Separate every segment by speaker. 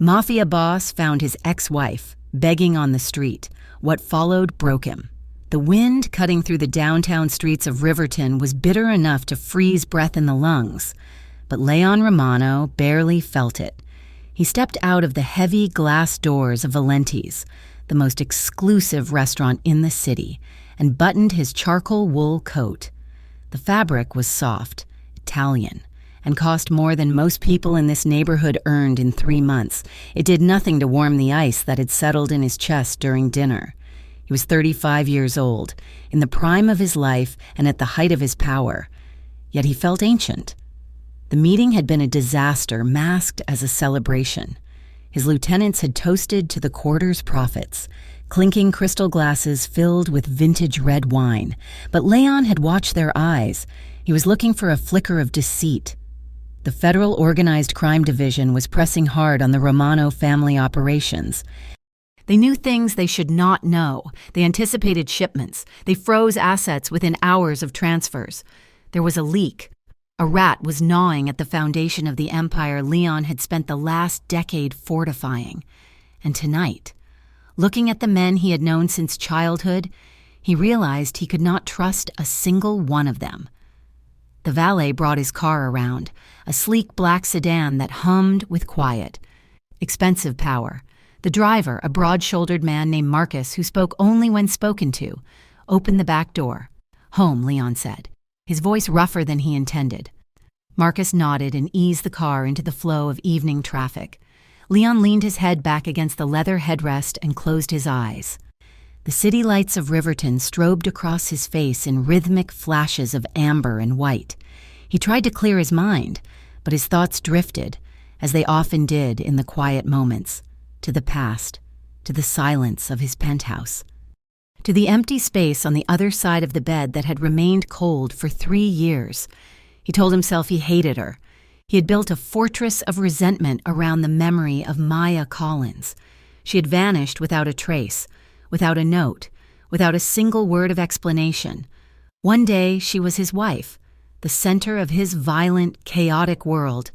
Speaker 1: Mafia boss found his ex-wife begging on the street. What followed broke him. The wind cutting through the downtown streets of Riverton was bitter enough to freeze breath in the lungs, but Leon Romano barely felt it. He stepped out of the heavy glass doors of Valenti's, the most exclusive restaurant in the city, and buttoned his charcoal wool coat. The fabric was soft, Italian, and cost more than most people in this neighborhood earned in 3 months. It did nothing to warm the ice that had settled in his chest during dinner. He was 35 years old, in the prime of his life and at the height of his power. Yet he felt ancient. The meeting had been a disaster masked as a celebration. His lieutenants had toasted to the quarter's profits, clinking crystal glasses filled with vintage red wine. But Leon had watched their eyes. He was looking for a flicker of deceit. The Federal Organized Crime Division was pressing hard on the Romano family operations. They knew things they should not know. They anticipated shipments. They froze assets within hours of transfers. There was a leak. A rat was gnawing at the foundation of the empire Leon had spent the last decade fortifying. And tonight, looking at the men he had known since childhood, he realized he could not trust a single one of them. The valet brought his car around, a sleek black sedan that hummed with quiet. Expensive power. The driver, a broad-shouldered man named Marcus who spoke only when spoken to, opened the back door. "Home," Leon said, his voice rougher than he intended. Marcus nodded and eased the car into the flow of evening traffic. Leon leaned his head back against the leather headrest and closed his eyes. The city lights of Riverton strobed across his face in rhythmic flashes of amber and white. He tried to clear his mind, but his thoughts drifted, as they often did in the quiet moments, to the past, to the silence of his penthouse, to the empty space on the other side of the bed that had remained cold for 3 years. He told himself he hated her. He had built a fortress of resentment around the memory of Maya Collins. She had vanished without a trace, without a note, without a single word of explanation. One day she was his wife, the center of his violent, chaotic world,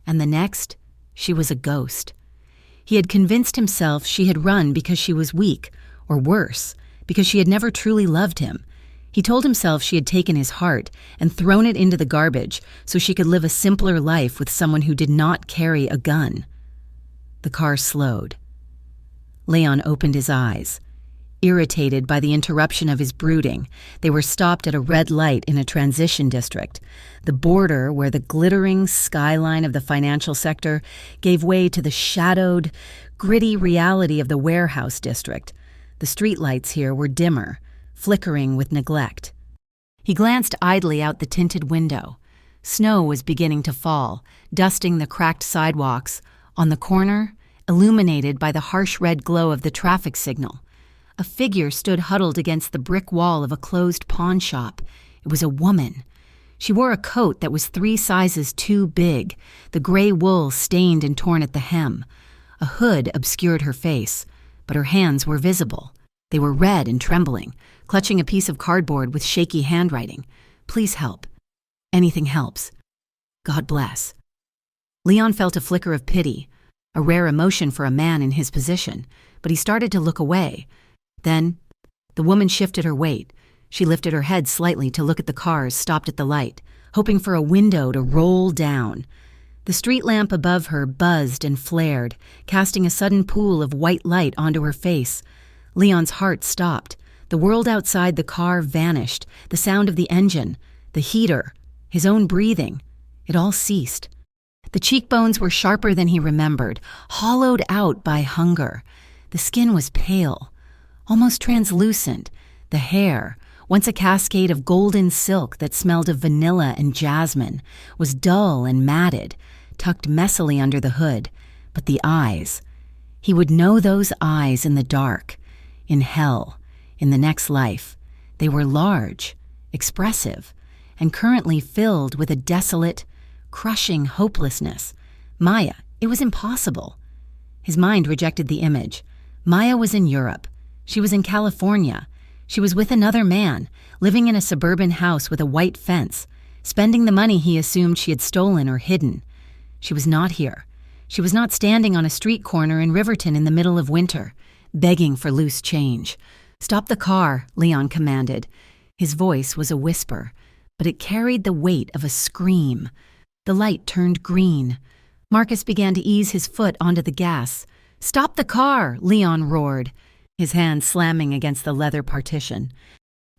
Speaker 1: and the next, she was a ghost. He had convinced himself she had run because she was weak, or worse, because she had never truly loved him. He told himself she had taken his heart and thrown it into the garbage so she could live a simpler life with someone who did not carry a gun. The car slowed. Leon opened his eyes. Irritated by the interruption of his brooding, they were stopped at a red light in a transition district, the border where the glittering skyline of the financial sector gave way to the shadowed, gritty reality of the warehouse district. The streetlights here were dimmer, flickering with neglect. He glanced idly out the tinted window. Snow was beginning to fall, dusting the cracked sidewalks. On the corner, illuminated by the harsh red glow of the traffic signal, a figure stood huddled against the brick wall of a closed pawn shop. It was a woman. She wore a coat that was 3 sizes too big, the gray wool stained and torn at the hem. A hood obscured her face, but her hands were visible. They were red and trembling, clutching a piece of cardboard with shaky handwriting. "Please help. Anything helps. God bless." Leon felt a flicker of pity, a rare emotion for a man in his position, but he started to look away. Then, the woman shifted her weight. She lifted her head slightly to look at the cars stopped at the light, hoping for a window to roll down. The street lamp above her buzzed and flared, casting a sudden pool of white light onto her face. Leon's heart stopped. The world outside the car vanished, the sound of the engine, the heater, his own breathing. It all ceased. The cheekbones were sharper than he remembered, hollowed out by hunger. The skin was pale, almost translucent. The hair, once a cascade of golden silk that smelled of vanilla and jasmine, was dull and matted, tucked messily under the hood. But the eyes, he would know those eyes in the dark, in hell, in the next life. They were large, expressive, and currently filled with a desolate, crushing hopelessness. Maya, it was impossible. His mind rejected the image. Maya was in Europe. She was in California. She was with another man, living in a suburban house with a white fence, spending the money he assumed she had stolen or hidden. She was not here. She was not standing on a street corner in Riverton in the middle of winter, begging for loose change. "Stop the car," Leon commanded. His voice was a whisper, but it carried the weight of a scream. The light turned green. Marcus began to ease his foot onto the gas. "Stop the car!" Leon roared, his hand slamming against the leather partition.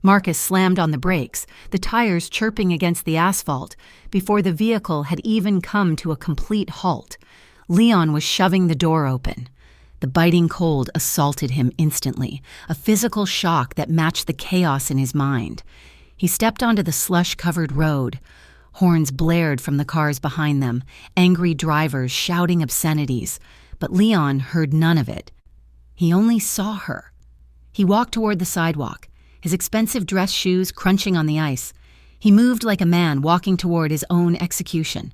Speaker 1: Marcus slammed on the brakes, the tires chirping against the asphalt, before the vehicle had even come to a complete halt. Leon was shoving the door open. The biting cold assaulted him instantly, a physical shock that matched the chaos in his mind. He stepped onto the slush-covered road. Horns blared from the cars behind them, angry drivers shouting obscenities, but Leon heard none of it. He only saw her. He walked toward the sidewalk, his expensive dress shoes crunching on the ice. He moved like a man walking toward his own execution,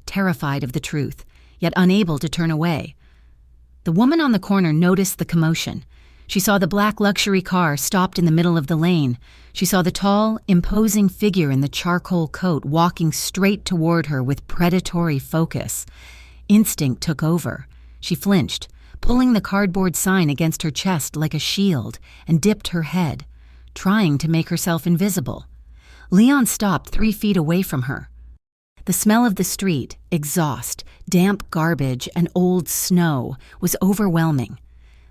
Speaker 1: terrified of the truth, yet unable to turn away. The woman on the corner noticed the commotion. She saw the black luxury car stopped in the middle of the lane. She saw the tall, imposing figure in the charcoal coat walking straight toward her with predatory focus. Instinct took over. She flinched, pulling the cardboard sign against her chest like a shield, and dipped her head, trying to make herself invisible. Leon stopped 3 feet away from her. The smell of the street, exhaust, damp garbage, and old snow was overwhelming.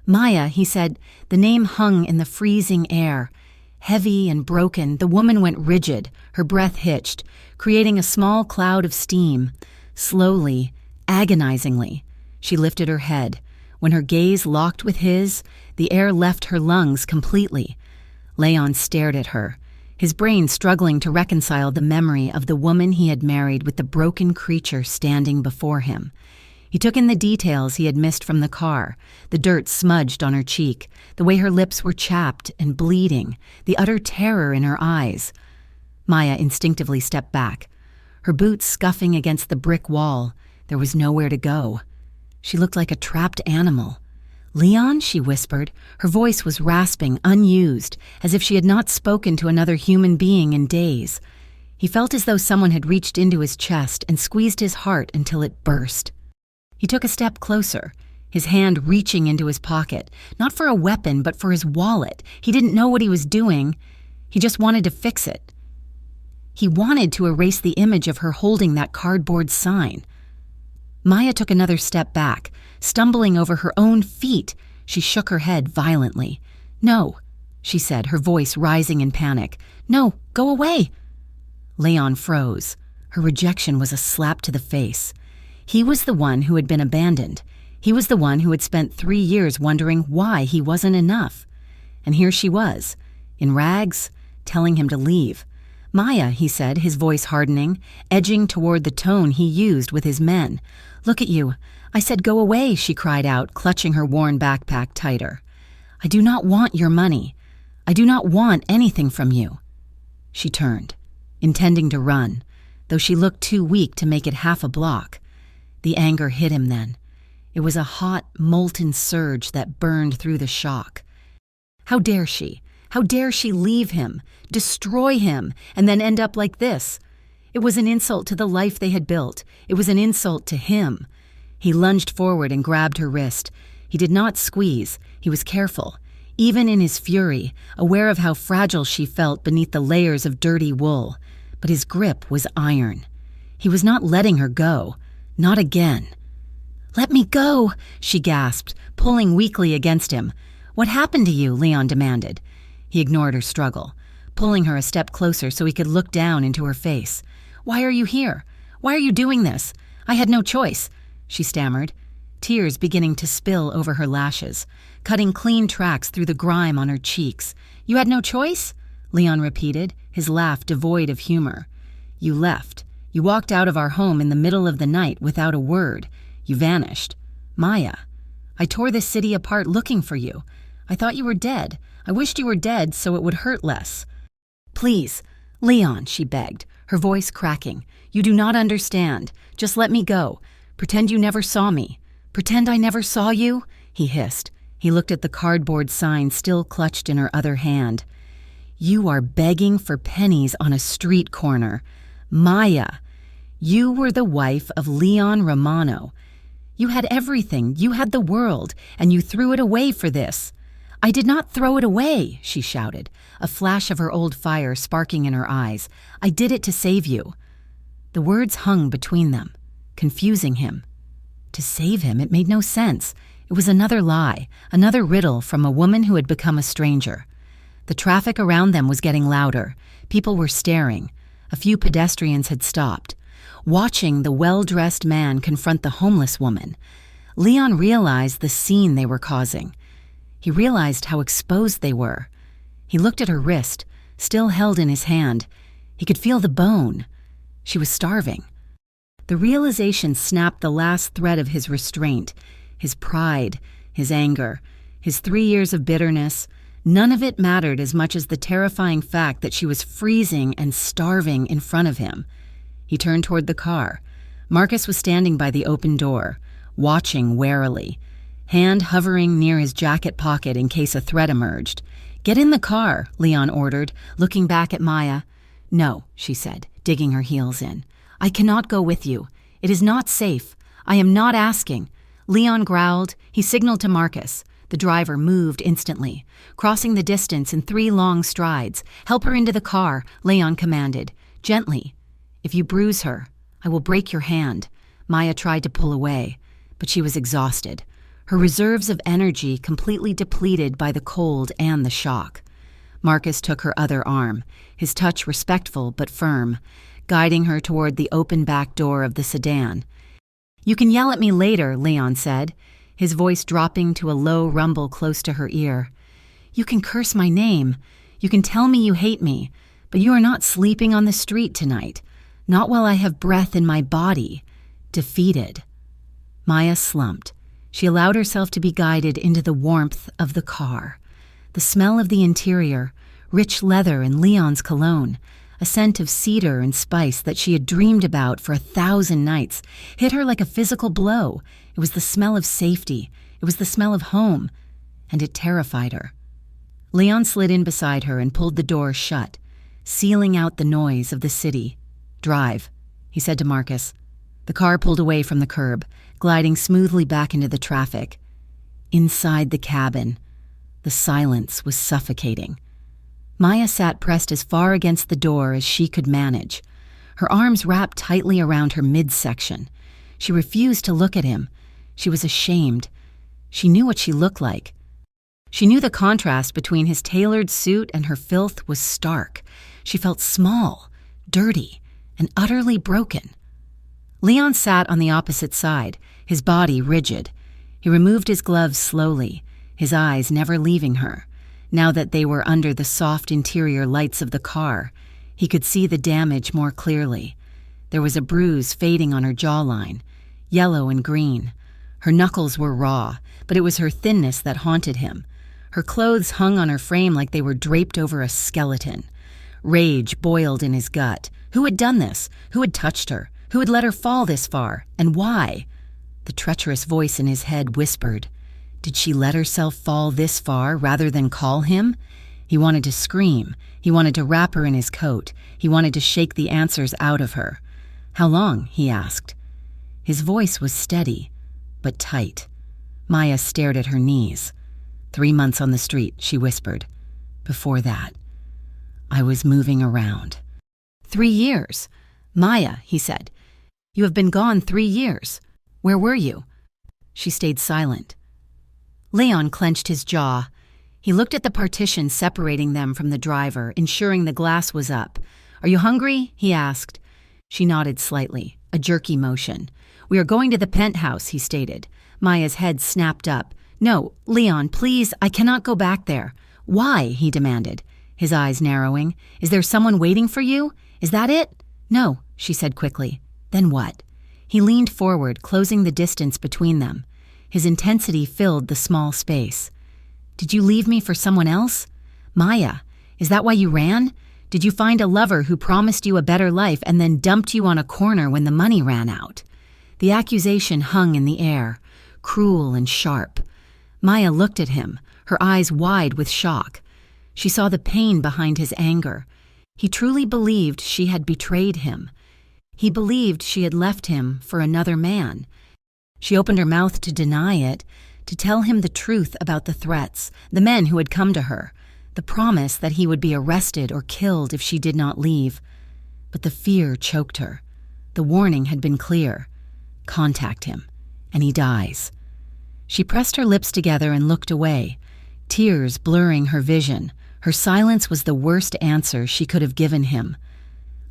Speaker 1: "Maya," he said, the name hung in the freezing air. Heavy and broken, the woman went rigid, her breath hitched, creating a small cloud of steam. Slowly, agonizingly, she lifted her head. When her gaze locked with his, the air left her lungs completely. Leon stared at her, his brain struggling to reconcile the memory of the woman he had married with the broken creature standing before him. He took in the details he had missed from the car, the dirt smudged on her cheek, the way her lips were chapped and bleeding, the utter terror in her eyes. Maya instinctively stepped back, her boots scuffing against the brick wall. There was nowhere to go. She looked like a trapped animal. "Leon," she whispered. Her voice was rasping, unused, as if she had not spoken to another human being in days. He felt as though someone had reached into his chest and squeezed his heart until it burst. He took a step closer, his hand reaching into his pocket, not for a weapon, but for his wallet. He didn't know what he was doing. He just wanted to fix it. He wanted to erase the image of her holding that cardboard sign. Maya took another step back, stumbling over her own feet. She shook her head violently. "No," she said, her voice rising in panic. "No, go away." Leon froze. Her rejection was a slap to the face. He was the one who had been abandoned. He was the one who had spent 3 years wondering why he wasn't enough. And here she was, in rags, telling him to leave. "Maya," he said, his voice hardening, edging toward the tone he used with his men. "Look at you. I said go away," she cried out, clutching her worn backpack tighter. "I do not want your money. I do not want anything from you." She turned, intending to run, though she looked too weak to make it half a block. The anger hit him then. It was a hot, molten surge that burned through the shock. How dare she? How dare she leave him, destroy him, and then end up like this? It was an insult to the life they had built. It was an insult to him. He lunged forward and grabbed her wrist. He did not squeeze. He was careful, even in his fury, aware of how fragile she felt beneath the layers of dirty wool. But his grip was iron. He was not letting her go. Not again. "Let me go," she gasped, pulling weakly against him. "What happened to you?" Leon demanded. He ignored her struggle, pulling her a step closer so he could look down into her face. "Why are you here? Why are you doing this? I had no choice," she stammered, tears beginning to spill over her lashes, cutting clean tracks through the grime on her cheeks. "You had no choice?" Leon repeated, his laugh devoid of humor. "You left. You walked out of our home in the middle of the night without a word. You vanished. Maya, I tore this city apart looking for you. I thought you were dead. I wished you were dead so it would hurt less." "Please, Leon," she begged, her voice cracking. "You do not understand. Just let me go. Pretend you never saw me. Pretend I never saw you," he hissed. He looked at the cardboard sign still clutched in her other hand. "You are begging for pennies on a street corner. Maya, you were the wife of Leon Romano. You had everything, you had the world, and you threw it away for this." "I did not throw it away," she shouted, a flash of her old fire sparking in her eyes. "I did it to save you." The words hung between them, confusing him. To save him, it made no sense. It was another lie, another riddle from a woman who had become a stranger. The traffic around them was getting louder. People were staring. A few pedestrians had stopped, watching the well-dressed man confront the homeless woman. Leon realized the scene they were causing. He realized how exposed they were. He looked at her wrist, still held in his hand. He could feel the bone. She was starving. The realization snapped the last thread of his restraint, his pride, his anger, his 3 years of bitterness. None of it mattered as much as the terrifying fact that she was freezing and starving in front of him. He turned toward the car. Marcus was standing by the open door, watching warily, hand hovering near his jacket pocket in case a threat emerged. "Get in the car," Leon ordered, looking back at Maya. "No," she said, digging her heels in. "I cannot go with you. It is not safe. I am not asking." Leon growled. He signaled to Marcus. The driver moved instantly, crossing the distance in 3 long strides. "Help her into the car," Leon commanded. "Gently. If you bruise her, I will break your hand." Maya tried to pull away, but she was exhausted, her reserves of energy completely depleted by the cold and the shock. Marcus took her other arm, his touch respectful but firm, guiding her toward the open back door of the sedan. "You can yell at me later," Leon said, his voice dropping to a low rumble close to her ear. "You can curse my name. You can tell me you hate me, but you are not sleeping on the street tonight. Not while I have breath in my body. Defeated." Maya slumped. She allowed herself to be guided into the warmth of the car. The smell of the interior, rich leather and Leon's cologne, a scent of cedar and spice that she had dreamed about for 1,000 nights, hit her like a physical blow. It was the smell of safety. It was the smell of home. And it terrified her. Leon slid in beside her and pulled the door shut, sealing out the noise of the city. "Drive," he said to Marcus. The car pulled away from the curb, gliding smoothly back into the traffic. Inside the cabin, the silence was suffocating. Maya sat pressed as far against the door as she could manage, her arms wrapped tightly around her midsection. She refused to look at him. She was ashamed. She knew what she looked like. She knew the contrast between his tailored suit and her filth was stark. She felt small, dirty, and utterly broken. Leon sat on the opposite side, his body rigid. He removed his gloves slowly, his eyes never leaving her. Now that they were under the soft interior lights of the car, he could see the damage more clearly. There was a bruise fading on her jawline, yellow and green. Her knuckles were raw, but it was her thinness that haunted him. Her clothes hung on her frame like they were draped over a skeleton. Rage boiled in his gut. Who had done this? Who had touched her? Who had let her fall this far? And why? The treacherous voice in his head whispered, did she let herself fall this far rather than call him? He wanted to scream. He wanted to wrap her in his coat. He wanted to shake the answers out of her. "How long?" he asked. His voice was steady, but tight. Maya stared at her knees. 3 months on the street, she whispered. Before that, I was moving around. 3 years. Maya, he said. You have been gone 3 years. Where were you? She stayed silent. Leon clenched his jaw. He looked at the partition separating them from the driver, ensuring the glass was up. Are you hungry? He asked. She nodded slightly, a jerky motion. We are going to the penthouse, he stated. Maya's head snapped up. No, Leon, please, I cannot go back there. Why? He demanded, his eyes narrowing. Is there someone waiting for you? Is that it? No, she said quickly. Then what? He leaned forward, closing the distance between them. His intensity filled the small space. Did you leave me for someone else? Maya, is that why you ran? Did you find a lover who promised you a better life and then dumped you on a corner when the money ran out? The accusation hung in the air, cruel and sharp. Maya looked at him, her eyes wide with shock. She saw the pain behind his anger. He truly believed she had betrayed him. He believed she had left him for another man. She opened her mouth to deny it, to tell him the truth about the threats, the men who had come to her, the promise that he would be arrested or killed if she did not leave. But the fear choked her. The warning had been clear. Contact him, and he dies. She pressed her lips together and looked away, tears blurring her vision. Her silence was the worst answer she could have given him.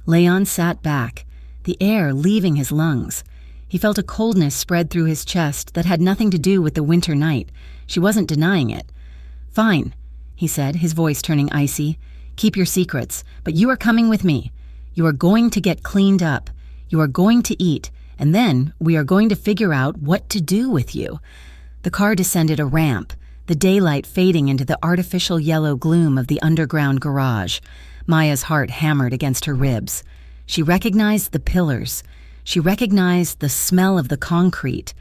Speaker 1: Leon sat back, the air leaving his lungs. He felt a coldness spread through his chest that had nothing to do with the winter night. She wasn't denying it. "Fine," he said, his voice turning icy. "Keep your secrets, but you are coming with me. You are going to get cleaned up. You are going to eat, and then we are going to figure out what to do with you." The car descended a ramp, the daylight fading into the artificial yellow gloom of the underground garage. Maya's heart hammered against her ribs. She recognized the pillars. She recognized the smell of the concrete.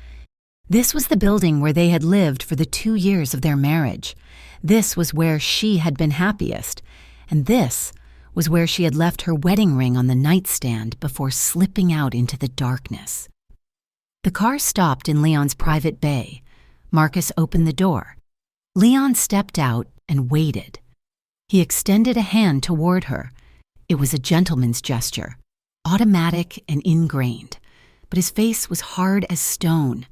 Speaker 1: This was the building where they had lived for the 2 years of their marriage. This was where she had been happiest. And this was where she had left her wedding ring on the nightstand before slipping out into the darkness. The car stopped in Leon's private bay. Marcus opened the door. Leon stepped out and waited. He extended a hand toward her. It was a gentleman's gesture, automatic and ingrained, but his face was hard as stone.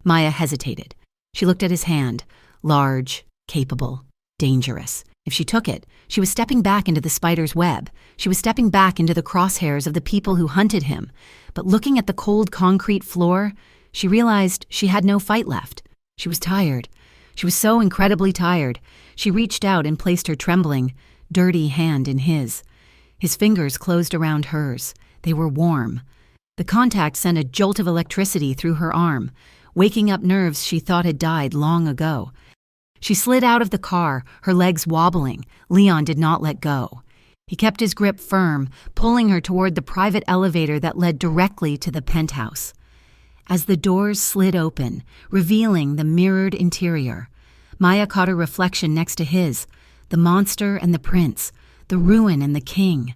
Speaker 1: Maya hesitated. She looked at his hand, large, capable, dangerous. If she took it, she was stepping back into the spider's web. She was stepping back into the crosshairs of the people who hunted him. But looking at the cold concrete floor, she realized she had no fight left. She was tired. She was so incredibly tired. She reached out and placed her trembling, dirty hand in his. His fingers closed around hers. They were warm. The contact sent a jolt of electricity through her arm, waking up nerves she thought had died long ago. She slid out of the car, her legs wobbling. Leon did not let go. He kept his grip firm, pulling her toward the private elevator that led directly to the penthouse. As the doors slid open, revealing the mirrored interior, Maya caught her reflection next to his, the monster and the prince, the ruin and the king.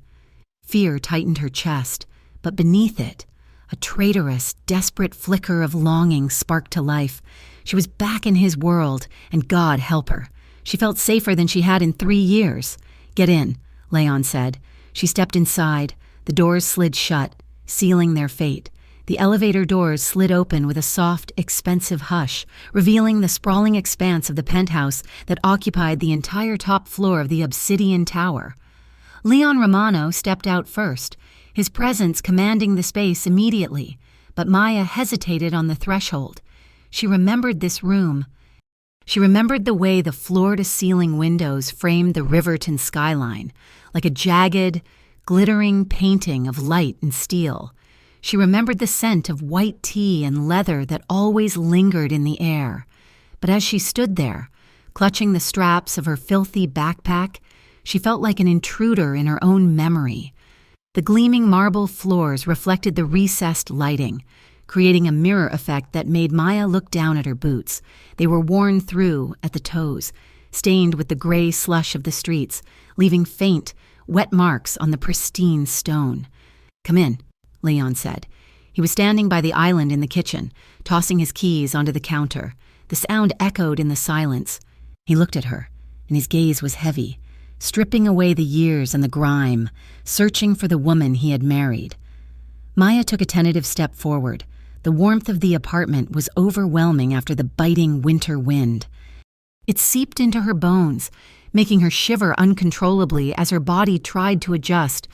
Speaker 1: Fear tightened her chest, but beneath it, a traitorous, desperate flicker of longing sparked to life. She was back in his world, and God help her. She felt safer than she had in 3 years. "Get in," Leon said. She stepped inside. The doors slid shut, sealing their fate. The elevator doors slid open with a soft, expensive hush, revealing the sprawling expanse of the penthouse that occupied the entire top floor of the obsidian tower. Leon Romano stepped out first, his presence commanding the space immediately, but Maya hesitated on the threshold. She remembered this room. She remembered the way the floor-to-ceiling windows framed the Riverton skyline, like a jagged, glittering painting of light and steel. She remembered the scent of white tea and leather that always lingered in the air. But as she stood there, clutching the straps of her filthy backpack, she felt like an intruder in her own memory. The gleaming marble floors reflected the recessed lighting, creating a mirror effect that made Maya look down at her boots. They were worn through at the toes, stained with the gray slush of the streets, leaving faint, wet marks on the pristine stone. "Come in," Leon said. He was standing by the island in the kitchen, tossing his keys onto the counter. The sound echoed in the silence. He looked at her, and his gaze was heavy, stripping away the years and the grime, searching for the woman he had married. Maya took a tentative step forward. The warmth of the apartment was overwhelming after the biting winter wind. It seeped into her bones, making her shiver uncontrollably as her body tried to adjust.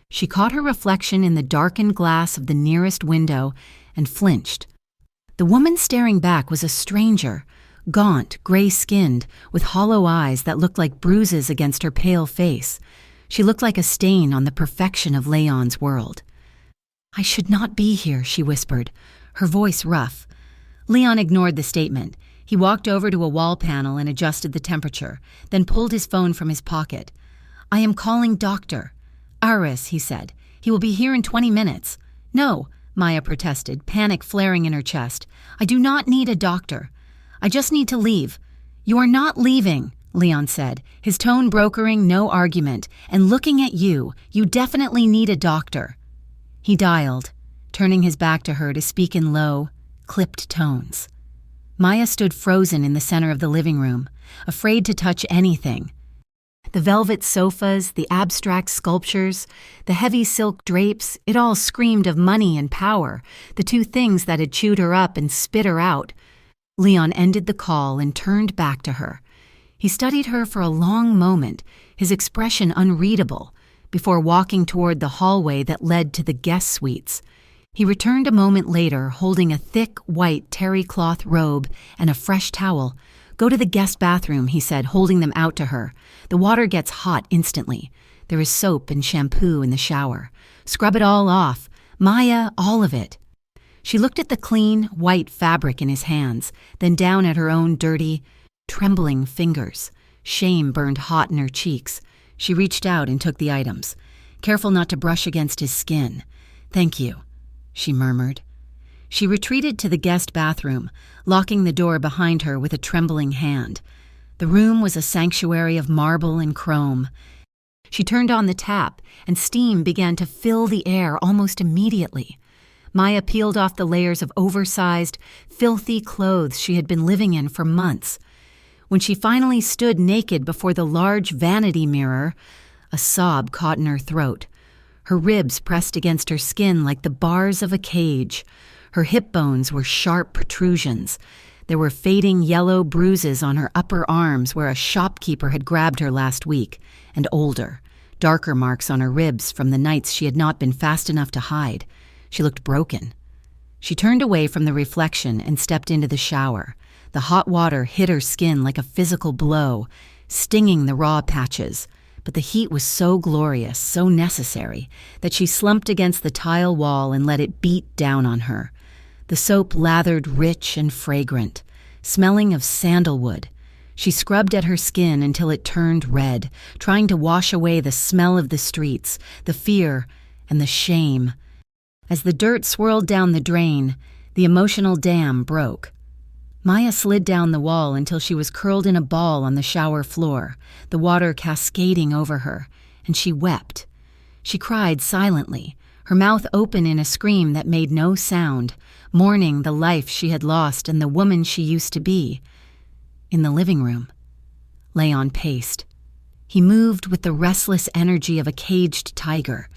Speaker 1: She caught her reflection in the darkened glass of the nearest window and flinched. The woman staring back was a stranger, gaunt, gray-skinned, with hollow eyes that looked like bruises against her pale face. She looked like a stain on the perfection of Leon's world. "I should not be here," she whispered, her voice rough. Leon ignored the statement. He walked over to a wall panel and adjusted the temperature, then pulled his phone from his pocket. "I am calling Doctor Aris," he said. "He will be here in 20 minutes. "No," Maya protested, panic flaring in her chest. "I do not need a doctor. I just need to leave." "You are not leaving," Leon said, his tone brokering no argument. "And looking at you, you definitely need a doctor." He dialed, turning his back to her to speak in low, clipped tones. Maya stood frozen in the center of the living room, afraid to touch anything. The velvet sofas, the abstract sculptures, the heavy silk drapes, it all screamed of money and power, the two things that had chewed her up and spit her out. Leon ended the call and turned back to her. He studied her for a long moment, his expression unreadable, before walking toward the hallway that led to the guest suites. He returned a moment later, holding a thick, white terry cloth robe and a fresh towel. "Go to the guest bathroom," he said, holding them out to her. "The water gets hot instantly. There is soap and shampoo in the shower. Scrub it all off. Maya, all of it." She looked at the clean, white fabric in his hands, then down at her own dirty, trembling fingers. Shame burned hot in her cheeks. She reached out and took the items. "Careful not to brush against his skin." "Thank you," she murmured. She retreated to the guest bathroom, locking the door behind her with a trembling hand. The room was a sanctuary of marble and chrome. She turned on the tap, and steam began to fill the air almost immediately. Maya peeled off the layers of oversized, filthy clothes she had been living in for months. When she finally stood naked before the large vanity mirror, a sob caught in her throat. Her ribs pressed against her skin like the bars of a cage. Her hip bones were sharp protrusions. There were fading yellow bruises on her upper arms where a shopkeeper had grabbed her last week, and older, darker marks on her ribs from the nights she had not been fast enough to hide. She looked broken. She turned away from the reflection and stepped into the shower. The hot water hit her skin like a physical blow, stinging the raw patches. But the heat was so glorious, so necessary, that she slumped against the tile wall and let it beat down on her. The soap lathered rich and fragrant, smelling of sandalwood. She scrubbed at her skin until it turned red, trying to wash away the smell of the streets, the fear, and the shame. As the dirt swirled down the drain, the emotional dam broke. Maya slid down the wall until she was curled in a ball on the shower floor, the water cascading over her, and she wept. She cried silently, her mouth open in a scream that made no sound, mourning the life she had lost and the woman she used to be. In the living room, Leon paced. He moved with the restless energy of a caged tiger.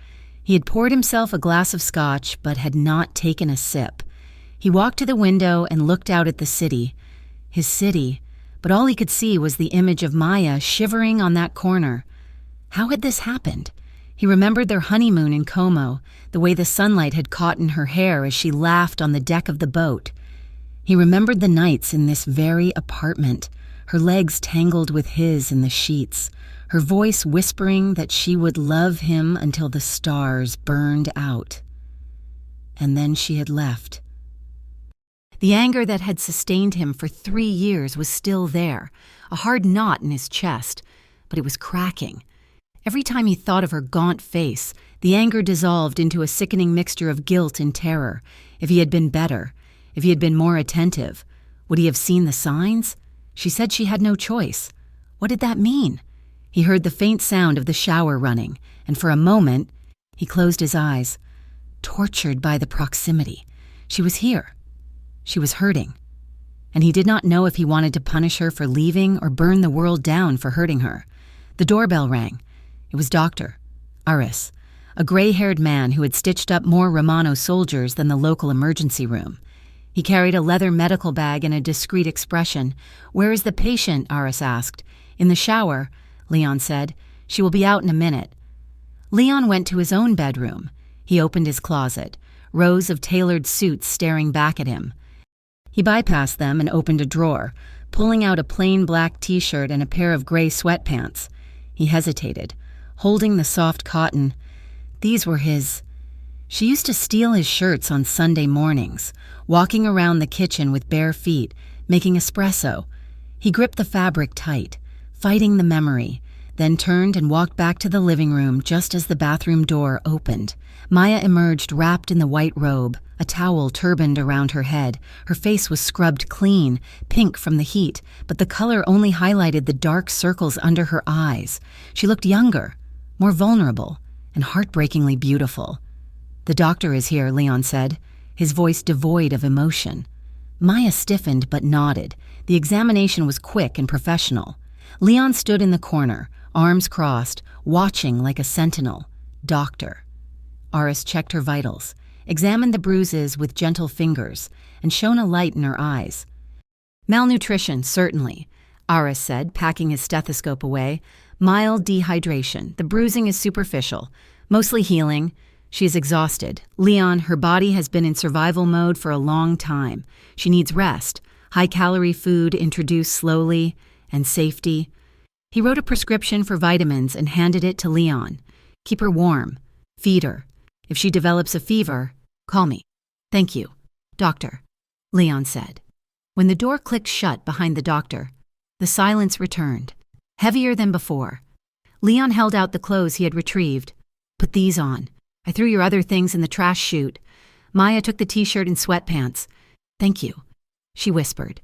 Speaker 1: He had poured himself a glass of scotch, but had not taken a sip. He walked to the window and looked out at the city. His city, but all he could see was the image of Maya shivering on that corner. How had this happened? He remembered their honeymoon in Como, the way the sunlight had caught in her hair as she laughed on the deck of the boat. He remembered the nights in this very apartment, her legs tangled with his in the sheets, her voice whispering that she would love him until the stars burned out. And then she had left. The anger that had sustained him for 3 years was still there, a hard knot in his chest, but it was cracking. Every time he thought of her gaunt face, the anger dissolved into a sickening mixture of guilt and terror. If he had been better, if he had been more attentive, would he have seen the signs? She said she had no choice. What did that mean? He heard the faint sound of the shower running, and for a moment, he closed his eyes, tortured by the proximity. She was here. She was hurting. And he did not know if he wanted to punish her for leaving or burn the world down for hurting her. The doorbell rang. It was Dr. Aris, a gray-haired man who had stitched up more Romano soldiers than the local emergency room. He carried a leather medical bag and a discreet expression. "Where is the patient?" Aris asked. "In the shower," Leon said. "She will be out in a minute." Leon went to his own bedroom. He opened his closet, rows of tailored suits staring back at him. He bypassed them and opened a drawer, pulling out a plain black t-shirt and a pair of gray sweatpants. He hesitated, holding the soft cotton. These were his. She used to steal his shirts on Sunday mornings, walking around the kitchen with bare feet, making espresso. He gripped the fabric tight, fighting the memory, then turned and walked back to the living room just as the bathroom door opened. Maya emerged wrapped in the white robe, a towel turbaned around her head. Her face was scrubbed clean, pink from the heat, but the color only highlighted the dark circles under her eyes. She looked younger, more vulnerable, and heartbreakingly beautiful. "The doctor is here," Leon said, his voice devoid of emotion. Maya stiffened but nodded. The examination was quick and professional. Leon stood in the corner, arms crossed, watching like a sentinel. Doctor. Aris checked her vitals, examined the bruises with gentle fingers, and shone a light in her eyes. Malnutrition, certainly, Aris said, packing his stethoscope away. Mild dehydration. The bruising is superficial, mostly healing. She is exhausted. Leon, her body has been in survival mode for a long time. She needs rest, high-calorie food introduced slowly, and safety. He wrote a prescription for vitamins and handed it to Leon. Keep her warm. Feed her. If she develops a fever, call me. Thank you, doctor, Leon said. When the door clicked shut behind the doctor, the silence returned, heavier than before. Leon held out the clothes he had retrieved. Put these on. I threw your other things in the trash chute. Maya took the t-shirt and sweatpants. Thank you, she whispered.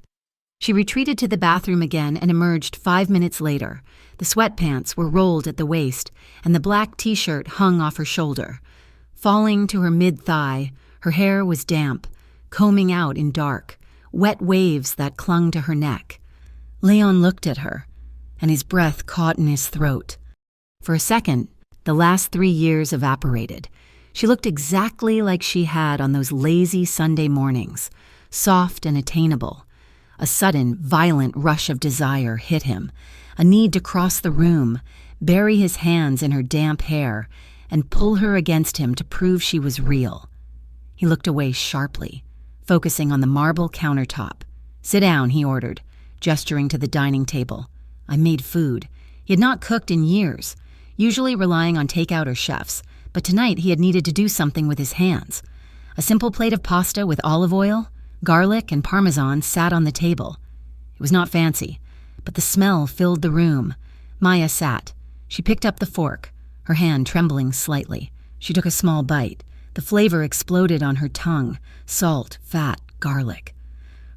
Speaker 1: She retreated to the bathroom again and emerged 5 minutes later. The sweatpants were rolled at the waist, and the black t-shirt hung off her shoulder. Falling to her mid-thigh, her hair was damp, combing out in dark, wet waves that clung to her neck. Leon looked at her, and his breath caught in his throat. For a second, the last 3 years evaporated. She looked exactly like she had on those lazy Sunday mornings, soft and attainable. A sudden, violent rush of desire hit him, a need to cross the room, bury his hands in her damp hair, and pull her against him to prove she was real. He looked away sharply, focusing on the marble countertop. Sit down, he ordered, gesturing to the dining table. I made food. He had not cooked in years, usually relying on takeout or chefs, but tonight he had needed to do something with his hands. A simple plate of pasta with olive oil, garlic, and parmesan sat on the table. It was not fancy, but the smell filled the room. Maya sat. She picked up the fork, her hand trembling slightly. She took a small bite. The flavor exploded on her tongue, salt, fat, garlic.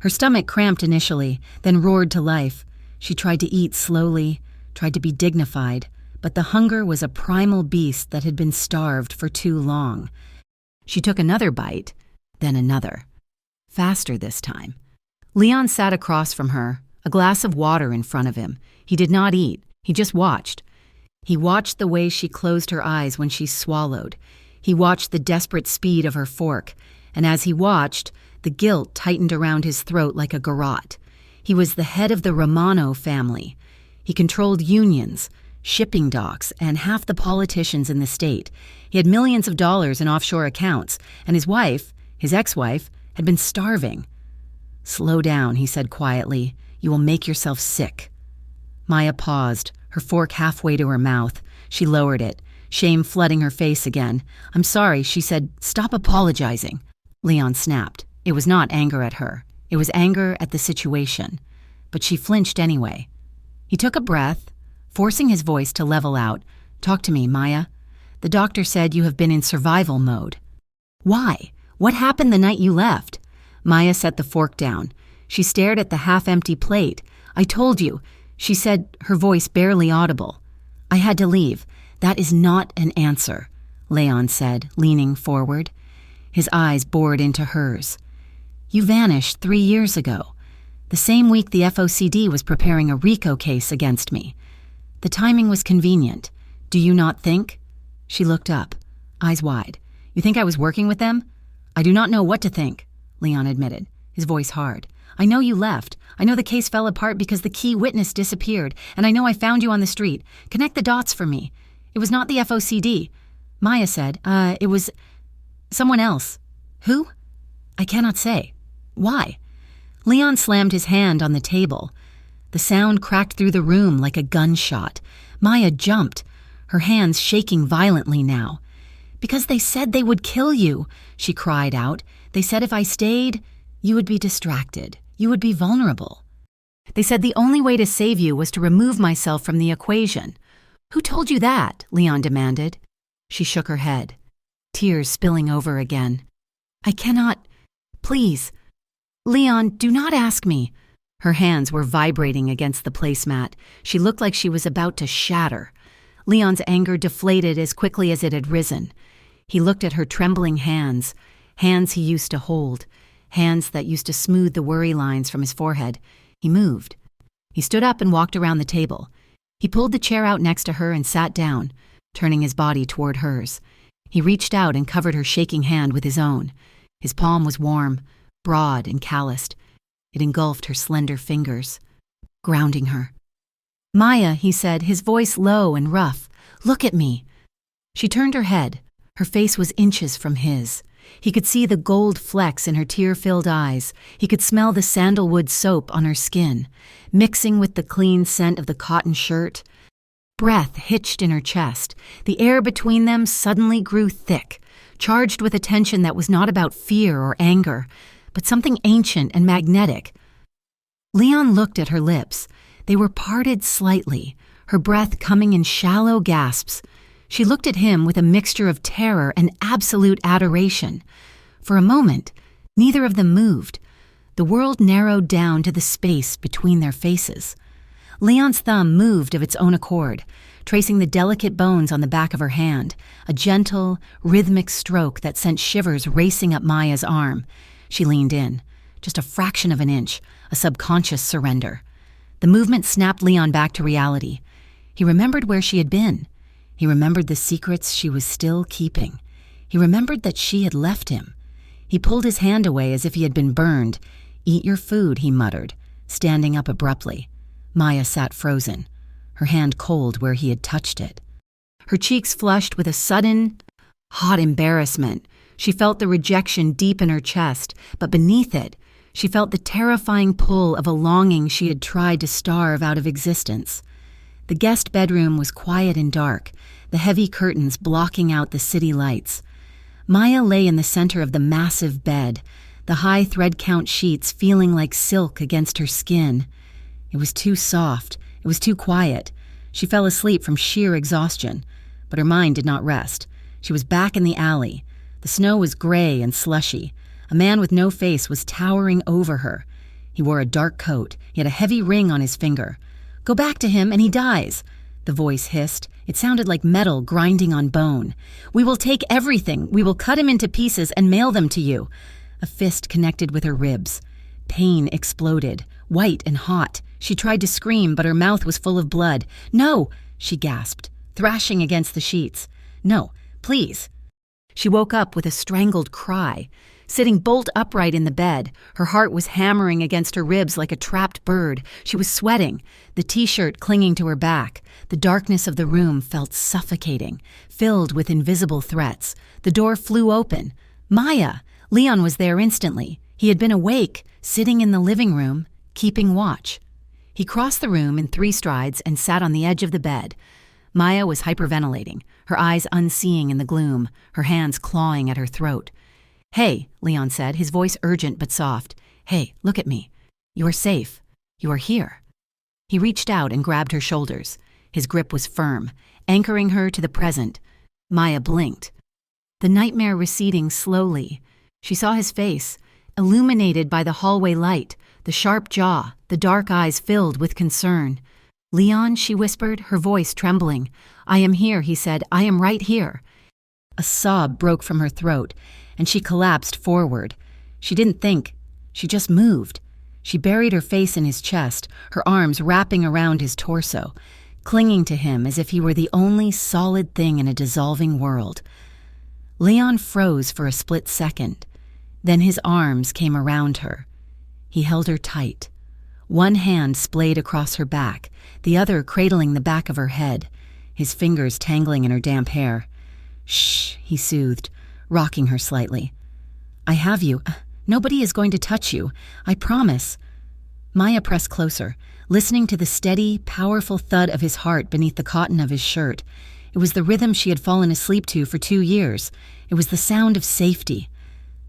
Speaker 1: Her stomach cramped initially, then roared to life. She tried to eat slowly, tried to be dignified, but the hunger was a primal beast that had been starved for too long. She took another bite, then another. Faster this time. Leon sat across from her, a glass of water in front of him. He did not eat. He just watched. He watched the way she closed her eyes when she swallowed. He watched the desperate speed of her fork, and as he watched, the guilt tightened around his throat like a garrote. He was the head of the Romano family. He controlled unions, shipping docks, and half the politicians in the state. He had millions of dollars in offshore accounts, and his wife, his ex-wife, had been starving. Slow down, he said quietly. You will make yourself sick. Maya paused, her fork halfway to her mouth. She lowered it, shame flooding her face again. I'm sorry, she said. Stop apologizing. Leon snapped. It was not anger at her. It was anger at the situation. But she flinched anyway. He took a breath, forcing his voice to level out. Talk to me, Maya. The doctor said you have been in survival mode. Why? What happened the night you left? Maya set the fork down. She stared at the half-empty plate. I told you, she said, her voice barely audible. I had to leave. That is not an answer, Leon said, leaning forward. His eyes bored into hers. You vanished 3 years ago, the same week the FOCD was preparing a RICO case against me. The timing was convenient. Do you not think? She looked up, eyes wide. You think I was working with them? I do not know what to think, Leon admitted, his voice hard. I know you left. I know the case fell apart because the key witness disappeared, and I know I found you on the street. Connect the dots for me. It was not the FOCD. Maya said, it was someone else. Who? I cannot say. Why? Leon slammed his hand on the table. The sound cracked through the room like a gunshot. Maya jumped, her hands shaking violently now. Because they said they would kill you, she cried out. They said if I stayed, you would be distracted. You would be vulnerable. They said the only way to save you was to remove myself from the equation. Who told you that? Leon demanded. She shook her head, tears spilling over again. I cannot. Please. Leon, do not ask me. Her hands were vibrating against the placemat. She looked like she was about to shatter. Leon's anger deflated as quickly as it had risen. He looked at her trembling hands, hands he used to hold, hands that used to smooth the worry lines from his forehead. He moved. He stood up and walked around the table. He pulled the chair out next to her and sat down, turning his body toward hers. He reached out and covered her shaking hand with his own. His palm was warm, broad and calloused. It engulfed her slender fingers, grounding her. "Maya," he said, his voice low and rough, "look at me." She turned her head. Her face was inches from his. He could see the gold flecks in her tear-filled eyes. He could smell the sandalwood soap on her skin, mixing with the clean scent of the cotton shirt. Breath hitched in her chest. The air between them suddenly grew thick, charged with a tension that was not about fear or anger, but something ancient and magnetic. Leon looked at her lips. They were parted slightly, her breath coming in shallow gasps. She looked at him with a mixture of terror and absolute adoration. For a moment, neither of them moved. The world narrowed down to the space between their faces. Leon's thumb moved of its own accord, tracing the delicate bones on the back of her hand, a gentle, rhythmic stroke that sent shivers racing up Maya's arm. She leaned in, just a fraction of an inch, a subconscious surrender. The movement snapped Leon back to reality. He remembered where she had been. He remembered the secrets she was still keeping. He remembered that she had left him. He pulled his hand away as if he had been burned. "Eat your food," he muttered, standing up abruptly. Maya sat frozen, her hand cold where he had touched it. Her cheeks flushed with a sudden, hot embarrassment. She felt the rejection deep in her chest, but beneath it, she felt the terrifying pull of a longing she had tried to starve out of existence. The guest bedroom was quiet and dark, the heavy curtains blocking out the city lights. Maya lay in the center of the massive bed, the high thread count sheets feeling like silk against her skin. It was too soft. It was too quiet. She fell asleep from sheer exhaustion, but her mind did not rest. She was back in the alley. The snow was gray and slushy. A man with no face was towering over her. He wore a dark coat. He had a heavy ring on his finger. "Go back to him and he dies," the voice hissed. It sounded like metal grinding on bone. "We will take everything. We will cut him into pieces and mail them to you." A fist connected with her ribs. Pain exploded, white and hot. She tried to scream, but her mouth was full of blood. "No," she gasped, thrashing against the sheets. "No, please." She woke up with a strangled cry. Sitting bolt upright in the bed, her heart was hammering against her ribs like a trapped bird. She was sweating, the t-shirt clinging to her back. The darkness of the room felt suffocating, filled with invisible threats. The door flew open. Maya! Leon was there instantly. He had been awake, sitting in the living room, keeping watch. He crossed the room in 3 strides and sat on the edge of the bed. Maya was hyperventilating, her eyes unseeing in the gloom, her hands clawing at her throat. "Hey," Leon said, his voice urgent but soft. "Hey, look at me. You are safe. You are here." He reached out and grabbed her shoulders. His grip was firm, anchoring her to the present. Maya blinked. The nightmare receding slowly. She saw his face, illuminated by the hallway light, the sharp jaw, the dark eyes filled with concern. "Leon," she whispered, her voice trembling. "I am here," he said. "I am right here." A sob broke from her throat, and she collapsed forward. She didn't think. She just moved. She buried her face in his chest, her arms wrapping around his torso, clinging to him as if he were the only solid thing in a dissolving world. Leon froze for a split second. Then his arms came around her. He held her tight. One hand splayed across her back, the other cradling the back of her head, his fingers tangling in her damp hair. "Shh," he soothed, rocking her slightly. "I have you. Nobody is going to touch you. I promise." Maya pressed closer, listening to the steady, powerful thud of his heart beneath the cotton of his shirt. It was the rhythm she had fallen asleep to for 2 years. It was the sound of safety.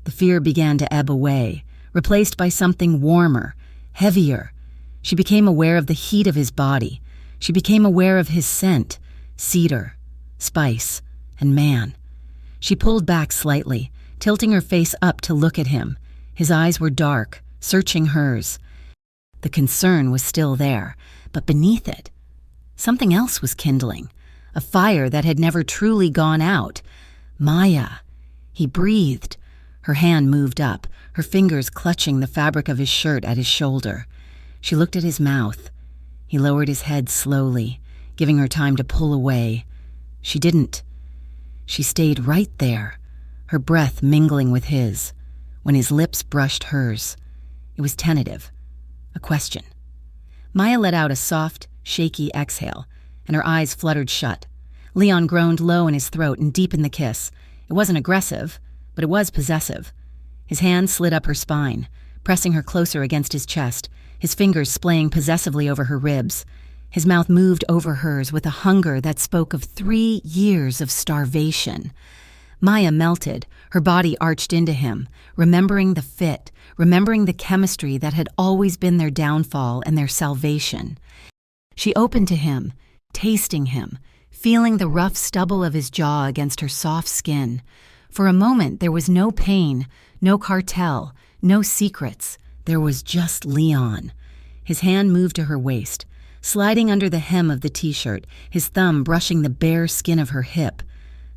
Speaker 1: The fear began to ebb away, replaced by something warmer, heavier. She became aware of the heat of his body. She became aware of his scent, cedar, spice, and man. She pulled back slightly, tilting her face up to look at him. His eyes were dark, searching hers. The concern was still there, but beneath it, something else was kindling, a fire that had never truly gone out. "Maya." He breathed. Her hand moved up, her fingers clutching the fabric of his shirt at his shoulder. She looked at his mouth. He lowered his head slowly, giving her time to pull away. She didn't. She stayed right there, her breath mingling with his, when his lips brushed hers. It was tentative, a question. Maya let out a soft, shaky exhale, and her eyes fluttered shut. Leon groaned low in his throat and deepened the kiss. It wasn't aggressive, but it was possessive. His hand slid up her spine, pressing her closer against his chest, his fingers splaying possessively over her ribs. His mouth moved over hers with a hunger that spoke of 3 years of starvation. Maya melted, her body arched into him, remembering the fit, remembering the chemistry that had always been their downfall and their salvation. She opened to him, tasting him, feeling the rough stubble of his jaw against her soft skin. For a moment, there was no pain, no cartel, no secrets. There was just Leon. His hand moved to her waist, sliding under the hem of the t-shirt, his thumb brushing the bare skin of her hip.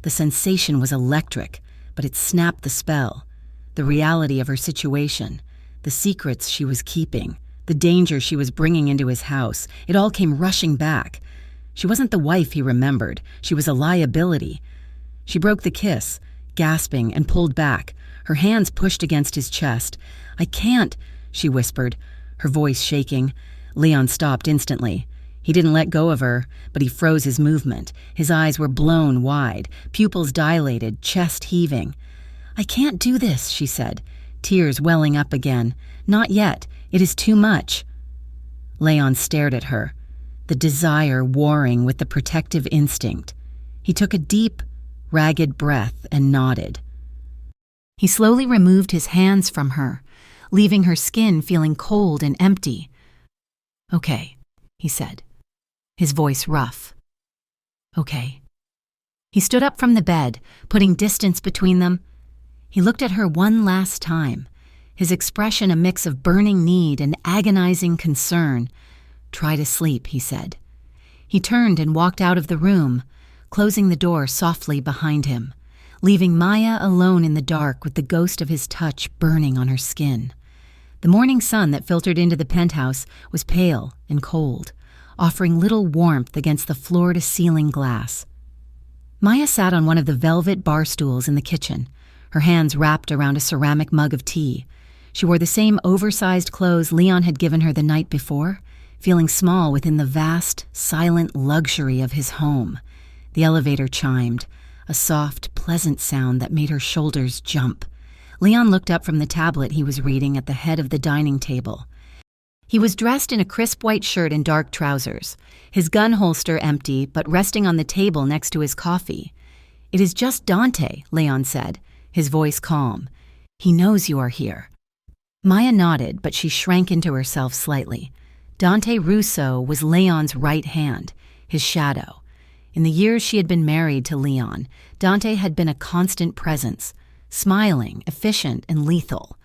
Speaker 1: The sensation was electric, but it snapped the spell. The reality of her situation, the secrets she was keeping, the danger she was bringing into his house, it all came rushing back. She wasn't the wife he remembered. She was a liability. She broke the kiss, gasping, and pulled back, her hands pushed against his chest. "I can't," she whispered, her voice shaking. Leon stopped instantly. He didn't let go of her, but he froze his movement. His eyes were blown wide, pupils dilated, chest heaving. "I can't do this," she said, tears welling up again. "Not yet. It is too much." Leon stared at her, the desire warring with the protective instinct. He took a deep, ragged breath and nodded. He slowly removed his hands from her, leaving her skin feeling cold and empty. "Okay," he said, his voice rough. "Okay." He stood up from the bed, putting distance between them. He looked at her one last time, his expression a mix of burning need and agonizing concern. "Try to sleep," he said. He turned and walked out of the room, closing the door softly behind him, leaving Maya alone in the dark with the ghost of his touch burning on her skin. The morning sun that filtered into the penthouse was pale and cold, offering little warmth against the floor-to-ceiling glass. Maya sat on one of the velvet bar stools in the kitchen, her hands wrapped around a ceramic mug of tea. She wore the same oversized clothes Leon had given her the night before, feeling small within the vast, silent luxury of his home. The elevator chimed, a soft, pleasant sound that made her shoulders jump. Leon looked up from the tablet he was reading at the head of the dining table. He was dressed in a crisp white shirt and dark trousers, his gun holster empty but resting on the table next to his coffee. "It is just Dante," Leon said, his voice calm. "He knows you are here." Maya nodded, but she shrank into herself slightly. Dante Russo was Leon's right hand, his shadow. In the years she had been married to Leon, Dante had been a constant presence, smiling, efficient, and lethal.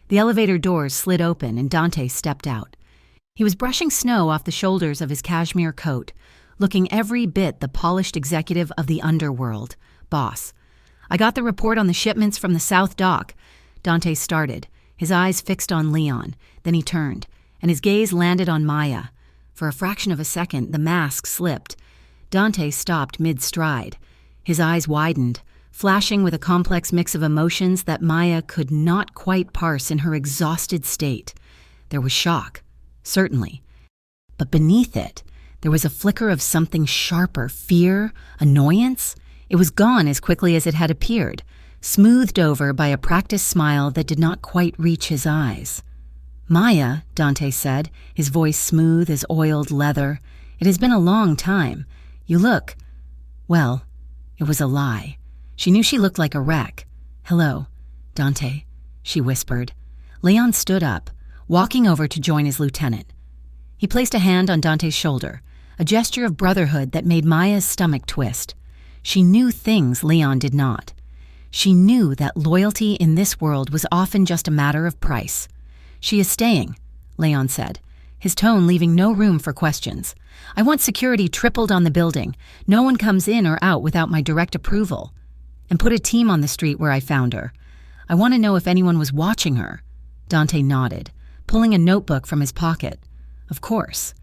Speaker 1: The elevator doors slid open and Dante stepped out. He was brushing snow off the shoulders of his cashmere coat, looking every bit the polished executive of the underworld. "Boss, I got the report on the shipments from the South Dock." Dante started, his eyes fixed on Leon. Then he turned, and his gaze landed on Maya. For a fraction of a second, the mask slipped. Dante stopped mid-stride. His eyes widened, flashing with a complex mix of emotions that Maya could not quite parse in her exhausted state. There was shock, certainly. But beneath it, there was a flicker of something sharper, fear, annoyance. It was gone as quickly as it had appeared, smoothed over by a practiced smile that did not quite reach his eyes. "Maya," Dante said, his voice smooth as oiled leather, "it has been a long time. You look... Well, it was a lie. She knew she looked like a wreck. "Hello, Dante," she whispered. Leon stood up, walking over to join his lieutenant. He placed a hand on Dante's shoulder, a gesture of brotherhood that made Maya's stomach twist. She knew things Leon did not. She knew that loyalty in this world was often just a matter of price. "She is staying," Leon said, his tone leaving no room for questions. "I want security tripled on the building. No one comes in or out without my direct approval. And put a team on the street where I found her. I want to know if anyone was watching her." Dante nodded, pulling a notebook from his pocket. Of course.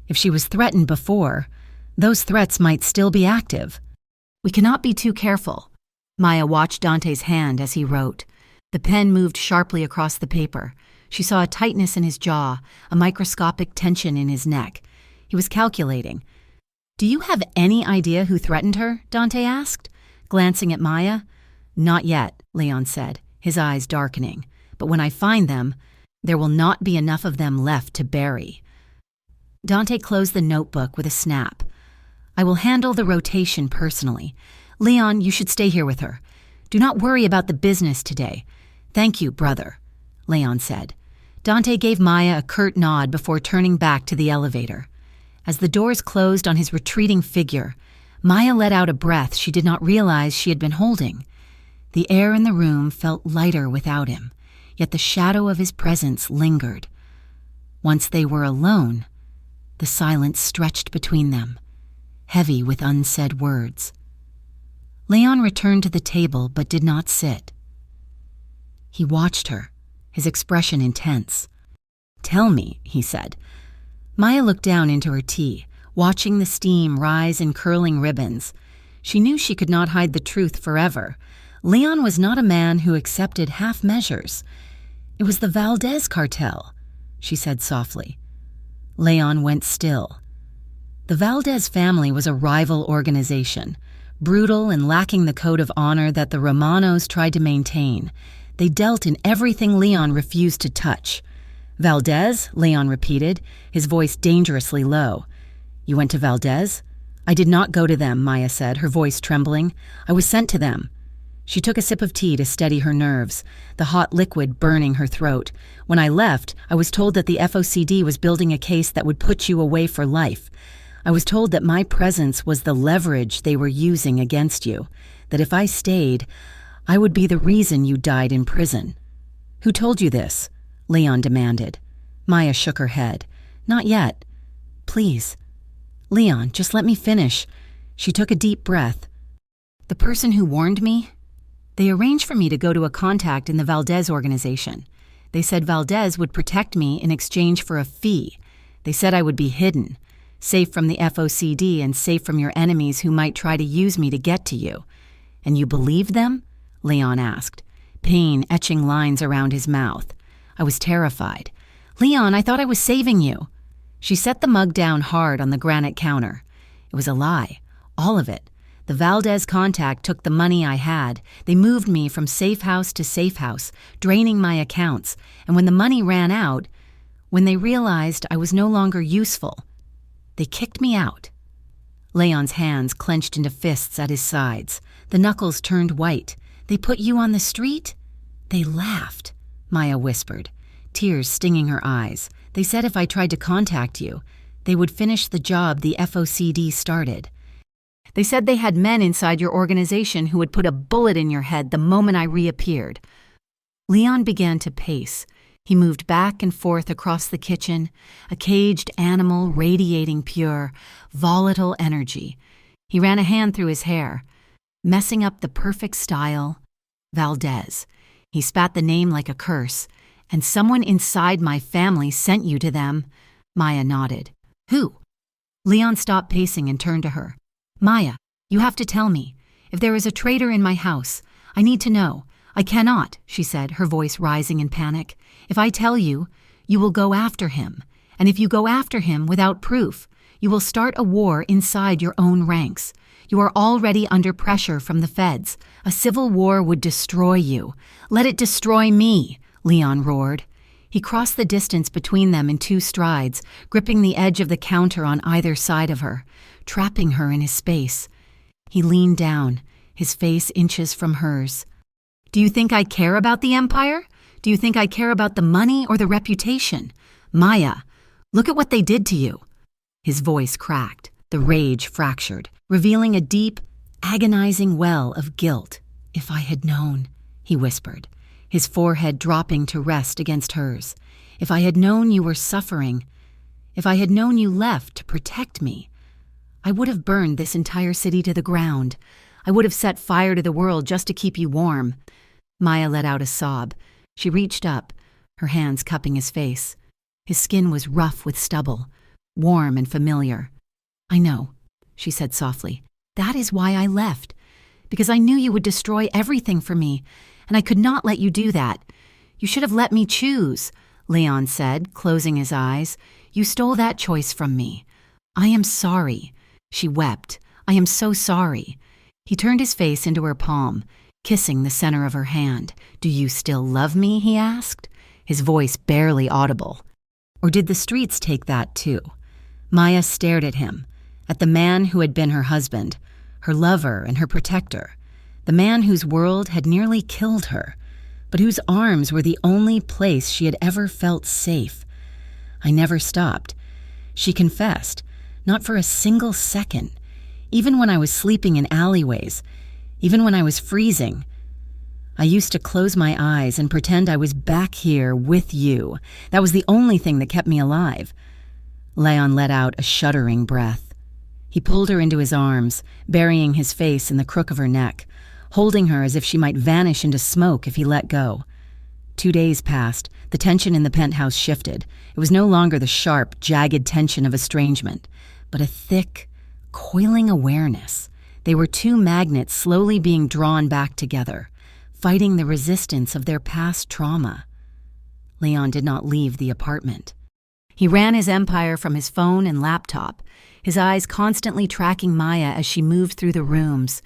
Speaker 1: If she was threatened before, those threats might still be active. "We cannot be too careful." Maya watched Dante's hand as he wrote. The pen moved sharply across the paper. She saw a tightness in his jaw, a microscopic tension in his neck. He was calculating. "Do you have any idea who threatened her?" Dante asked, glancing at Maya. "Not yet," Leon said, his eyes darkening. "But when I find them, there will not be enough of them left to bury." Dante closed the notebook with a snap. "I will handle the rotation personally. Leon, you should stay here with her. Do not worry about the business today. Thank you, brother," Leon said. Dante gave Maya a curt nod before turning back to the elevator. As the doors closed on his retreating figure, Maya let out a breath she did not realize she had been holding. The air in the room felt lighter without him, yet the shadow of his presence lingered. Once they were alone, the silence stretched between them, heavy with unsaid words. Leon returned to the table but did not sit. He watched her, his expression intense. "Tell me," he said. Maya looked down into her tea, watching the steam rise in curling ribbons. She knew she could not hide the truth forever. Leon was not a man who accepted half measures. "It was the Valdez cartel," she said softly. Leon went still. The Valdez family was a rival organization, brutal and lacking the code of honor that the Romanos tried to maintain. They dealt in everything Leon refused to touch. "Valdez?" Leon repeated, his voice dangerously low. "You went to Valdez?" "I did not go to them," Maya said, her voice trembling. "I was sent to them." She took a sip of tea to steady her nerves, the hot liquid burning her throat. "When I left, I was told that the FOCD was building a case that would put you away for life. I was told that my presence was the leverage they were using against you, that if I stayed, I would be the reason you died in prison." "Who told you this?" Leon demanded. Maya shook her head. "Not yet. Please. Leon, just let me finish." She took a deep breath. "The person who warned me? They arranged for me to go to a contact in the Valdez organization. They said Valdez would protect me in exchange for a fee. They said I would be hidden, safe from the FOCD and safe from your enemies who might try to use me to get to you." "And you believed them?" Leon asked, pain etching lines around his mouth. "I was terrified. Leon, I thought I was saving you." She set the mug down hard on the granite counter. "It was a lie. All of it. The Valdez contact took the money I had. They moved me from safe house to safe house, draining my accounts. And when the money ran out, when they realized I was no longer useful, they kicked me out." Leon's hands clenched into fists at his sides. The knuckles turned white. "They put you on the street?" "They laughed," Maya whispered, tears stinging her eyes. "They said if I tried to contact you, they would finish the job the FOCD started. They said they had men inside your organization who would put a bullet in your head the moment I reappeared." Leon began to pace. He moved back and forth across the kitchen, a caged animal radiating pure, volatile energy. He ran a hand through his hair, messing up the perfect style. "Valdez." He spat the name like a curse. "And someone inside my family sent you to them." Maya nodded. "Who?" Leon stopped pacing and turned to her. "Maya, you have to tell me. If there is a traitor in my house, I need to know. I cannot," she said, her voice rising in panic. "If I tell you, you will go after him. And if you go after him without proof, you will start a war inside your own ranks. You are already under pressure from the feds. A civil war would destroy you. Let it destroy me," Leon roared. He crossed the distance between them in 2 strides, gripping the edge of the counter on either side of her, trapping her in his space. He leaned down, his face inches from hers. "Do you think I care about the empire? Do you think I care about the money or the reputation? Maya, look at what they did to you." His voice cracked, the rage fractured, revealing a deep, agonizing well of guilt. "If I had known," he whispered, his forehead dropping to rest against hers. "If I had known you were suffering, if I had known you left to protect me, I would have burned this entire city to the ground. I would have set fire to the world just to keep you warm. Maya let out a sob. She reached up, her hands cupping his face. His skin was rough with stubble, warm and familiar. "I know," she said softly. "That is why I left. Because I knew you would destroy everything for me, and I could not let you do that. You should have let me choose," Leon said, closing his eyes. "You stole that choice from me. I am sorry." She wept. "I am so sorry." He turned his face into her palm, kissing the center of her hand. "Do you still love me?" he asked, his voice barely audible. Or did the streets take that too? Maya stared at him, at the man who had been her husband, her lover and her protector, the man whose world had nearly killed her, but whose arms were the only place she had ever felt safe. "I never stopped," she confessed, "not for a single second, even when I was sleeping in alleyways, even when I was freezing. I used to close my eyes and pretend I was back here with you. That was the only thing that kept me alive." Leon let out a shuddering breath. He pulled her into his arms, burying his face in the crook of her neck, holding her as if she might vanish into smoke if he let go. 2 days passed. The tension in the penthouse shifted. It was no longer the sharp, jagged tension of estrangement, but a thick, coiling awareness. They were two magnets slowly being drawn back together, fighting the resistance of their past trauma. Leon did not leave the apartment. He ran his empire from his phone and laptop, his eyes constantly tracking Maya as she moved through the rooms.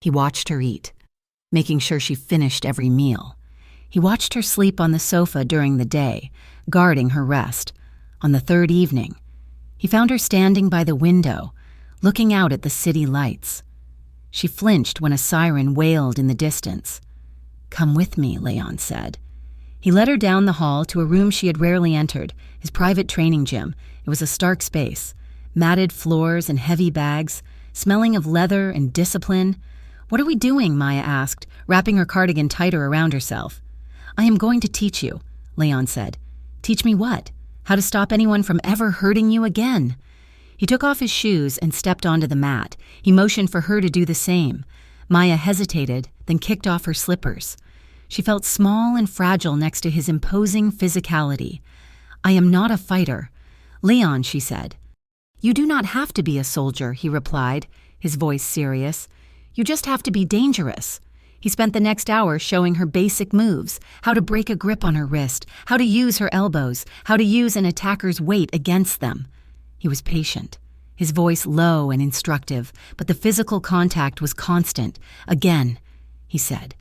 Speaker 1: He watched her eat, making sure she finished every meal. He watched her sleep on the sofa during the day, guarding her rest. On the third evening, he found her standing by the window, looking out at the city lights. She flinched when a siren wailed in the distance. "Come with me," Leon said. He led her down the hall to a room she had rarely entered, his private training gym. It was a stark space, matted floors and heavy bags, smelling of leather and discipline. "What are we doing?" Maya asked, wrapping her cardigan tighter around herself. "I am going to teach you," Leon said. "Teach me what? How to stop anyone from ever hurting you again." He took off his shoes and stepped onto the mat. He motioned for her to do the same. Maya hesitated, then kicked off her slippers. She felt small and fragile next to his imposing physicality. "I am not a fighter." "Leon," she said. "You do not have to be a soldier," he replied, his voice serious. "You just have to be dangerous." He spent the next hour showing her basic moves, how to break a grip on her wrist, how to use her elbows, how to use an attacker's weight against them. He was patient, his voice low and instructive, but the physical contact was constant. "Again," he said,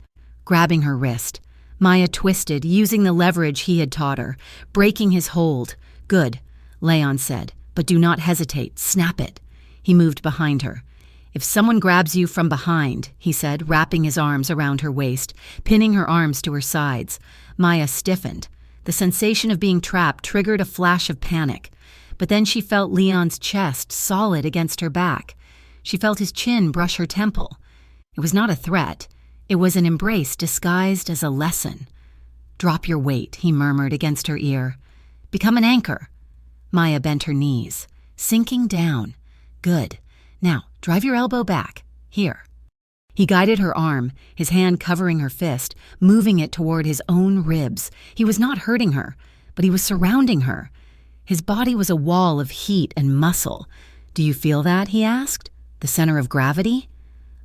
Speaker 1: grabbing her wrist. Maya twisted, using the leverage he had taught her, breaking his hold. "Good," Leon said, "but do not hesitate. Snap it." He moved behind her. "If someone grabs you from behind," he said, wrapping his arms around her waist, pinning her arms to her sides. Maya stiffened. The sensation of being trapped triggered a flash of panic. But then she felt Leon's chest solid against her back. She felt his chin brush her temple. It was not a threat. It was an embrace disguised as a lesson. "Drop your weight," he murmured against her ear. "Become an anchor." Maya bent her knees, sinking down. "Good. Now, drive your elbow back. Here." He guided her arm, his hand covering her fist, moving it toward his own ribs. He was not hurting her, but he was surrounding her. His body was a wall of heat and muscle. "Do you feel that?" he asked. "The center of gravity?"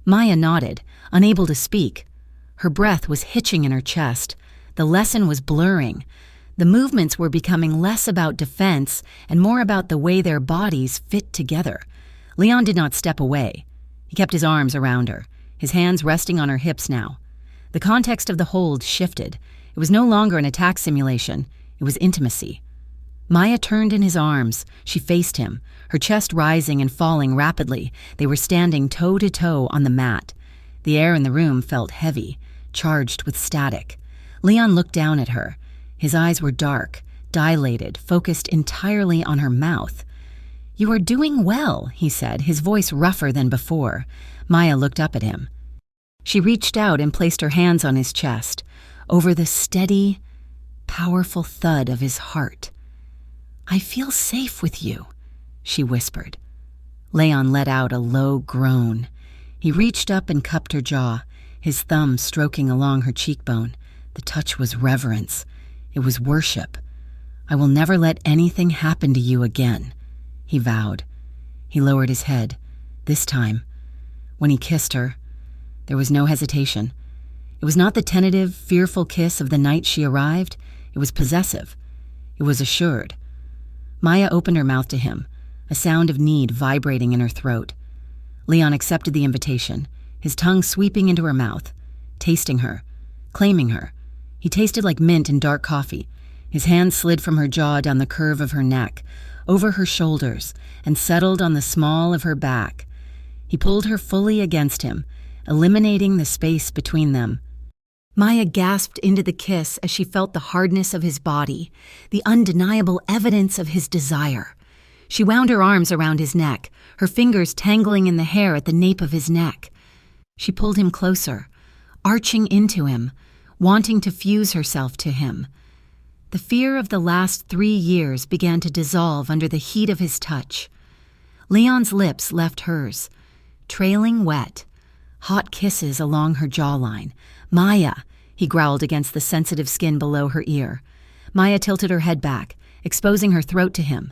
Speaker 1: Maya nodded, unable to speak. Her breath was hitching in her chest. The lesson was blurring. The movements were becoming less about defense and more about the way their bodies fit together. Leon did not step away. He kept his arms around her, his hands resting on her hips now. The context of the hold shifted. It was no longer an attack simulation. It was intimacy. Maya turned in his arms. She faced him, her chest rising and falling rapidly. They were standing toe-to-toe on the mat. The air in the room felt heavy, charged with static. Leon looked down at her. His eyes were dark, dilated, focused entirely on her mouth. "You are doing well," he said, his voice rougher than before. Maya looked up at him. She reached out and placed her hands on his chest, over the steady, powerful thud of his heart. "I feel safe with you," she whispered. Leon let out a low groan. He reached up and cupped her jaw, his thumb stroking along her cheekbone. The touch was reverence. It was worship. "I will never let anything happen to you again," he vowed. He lowered his head. This time, when he kissed her, there was no hesitation. It was not the tentative, fearful kiss of the night she arrived. It was possessive. It was assured. Maya opened her mouth to him, a sound of need vibrating in her throat. Leon accepted the invitation, his tongue sweeping into her mouth, tasting her, claiming her. He tasted like mint and dark coffee. His hand slid from her jaw down the curve of her neck, over her shoulders, and settled on the small of her back. He pulled her fully against him, eliminating the space between them. Maya gasped into the kiss as she felt the hardness of his body, the undeniable evidence of his desire. She wound her arms around his neck, her fingers tangling in the hair at the nape of his neck. She pulled him closer, arching into him, wanting to fuse herself to him. The fear of the last 3 years began to dissolve under the heat of his touch. Leon's lips left hers, trailing wet, hot kisses along her jawline. "Maya," he growled against the sensitive skin below her ear. Maya tilted her head back, exposing her throat to him.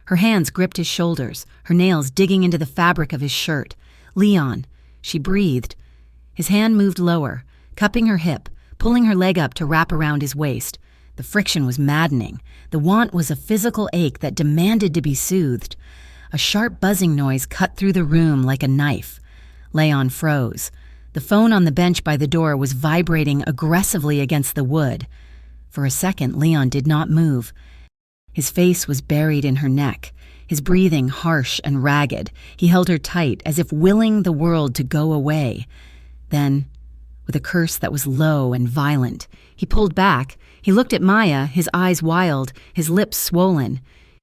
Speaker 1: Her hands gripped his shoulders, her nails digging into the fabric of his shirt. "Leon," she breathed. His hand moved lower, cupping her hip, pulling her leg up to wrap around his waist. The friction was maddening. The want was a physical ache that demanded to be soothed. A sharp buzzing noise cut through the room like a knife. Leon froze. The phone on the bench by the door was vibrating aggressively against the wood. For a second, Leon did not move. His face was buried in her neck, his breathing harsh and ragged. He held her tight, as if willing the world to go away. Then, with a curse that was low and violent, he pulled back. He looked at Maya, his eyes wild, his lips swollen.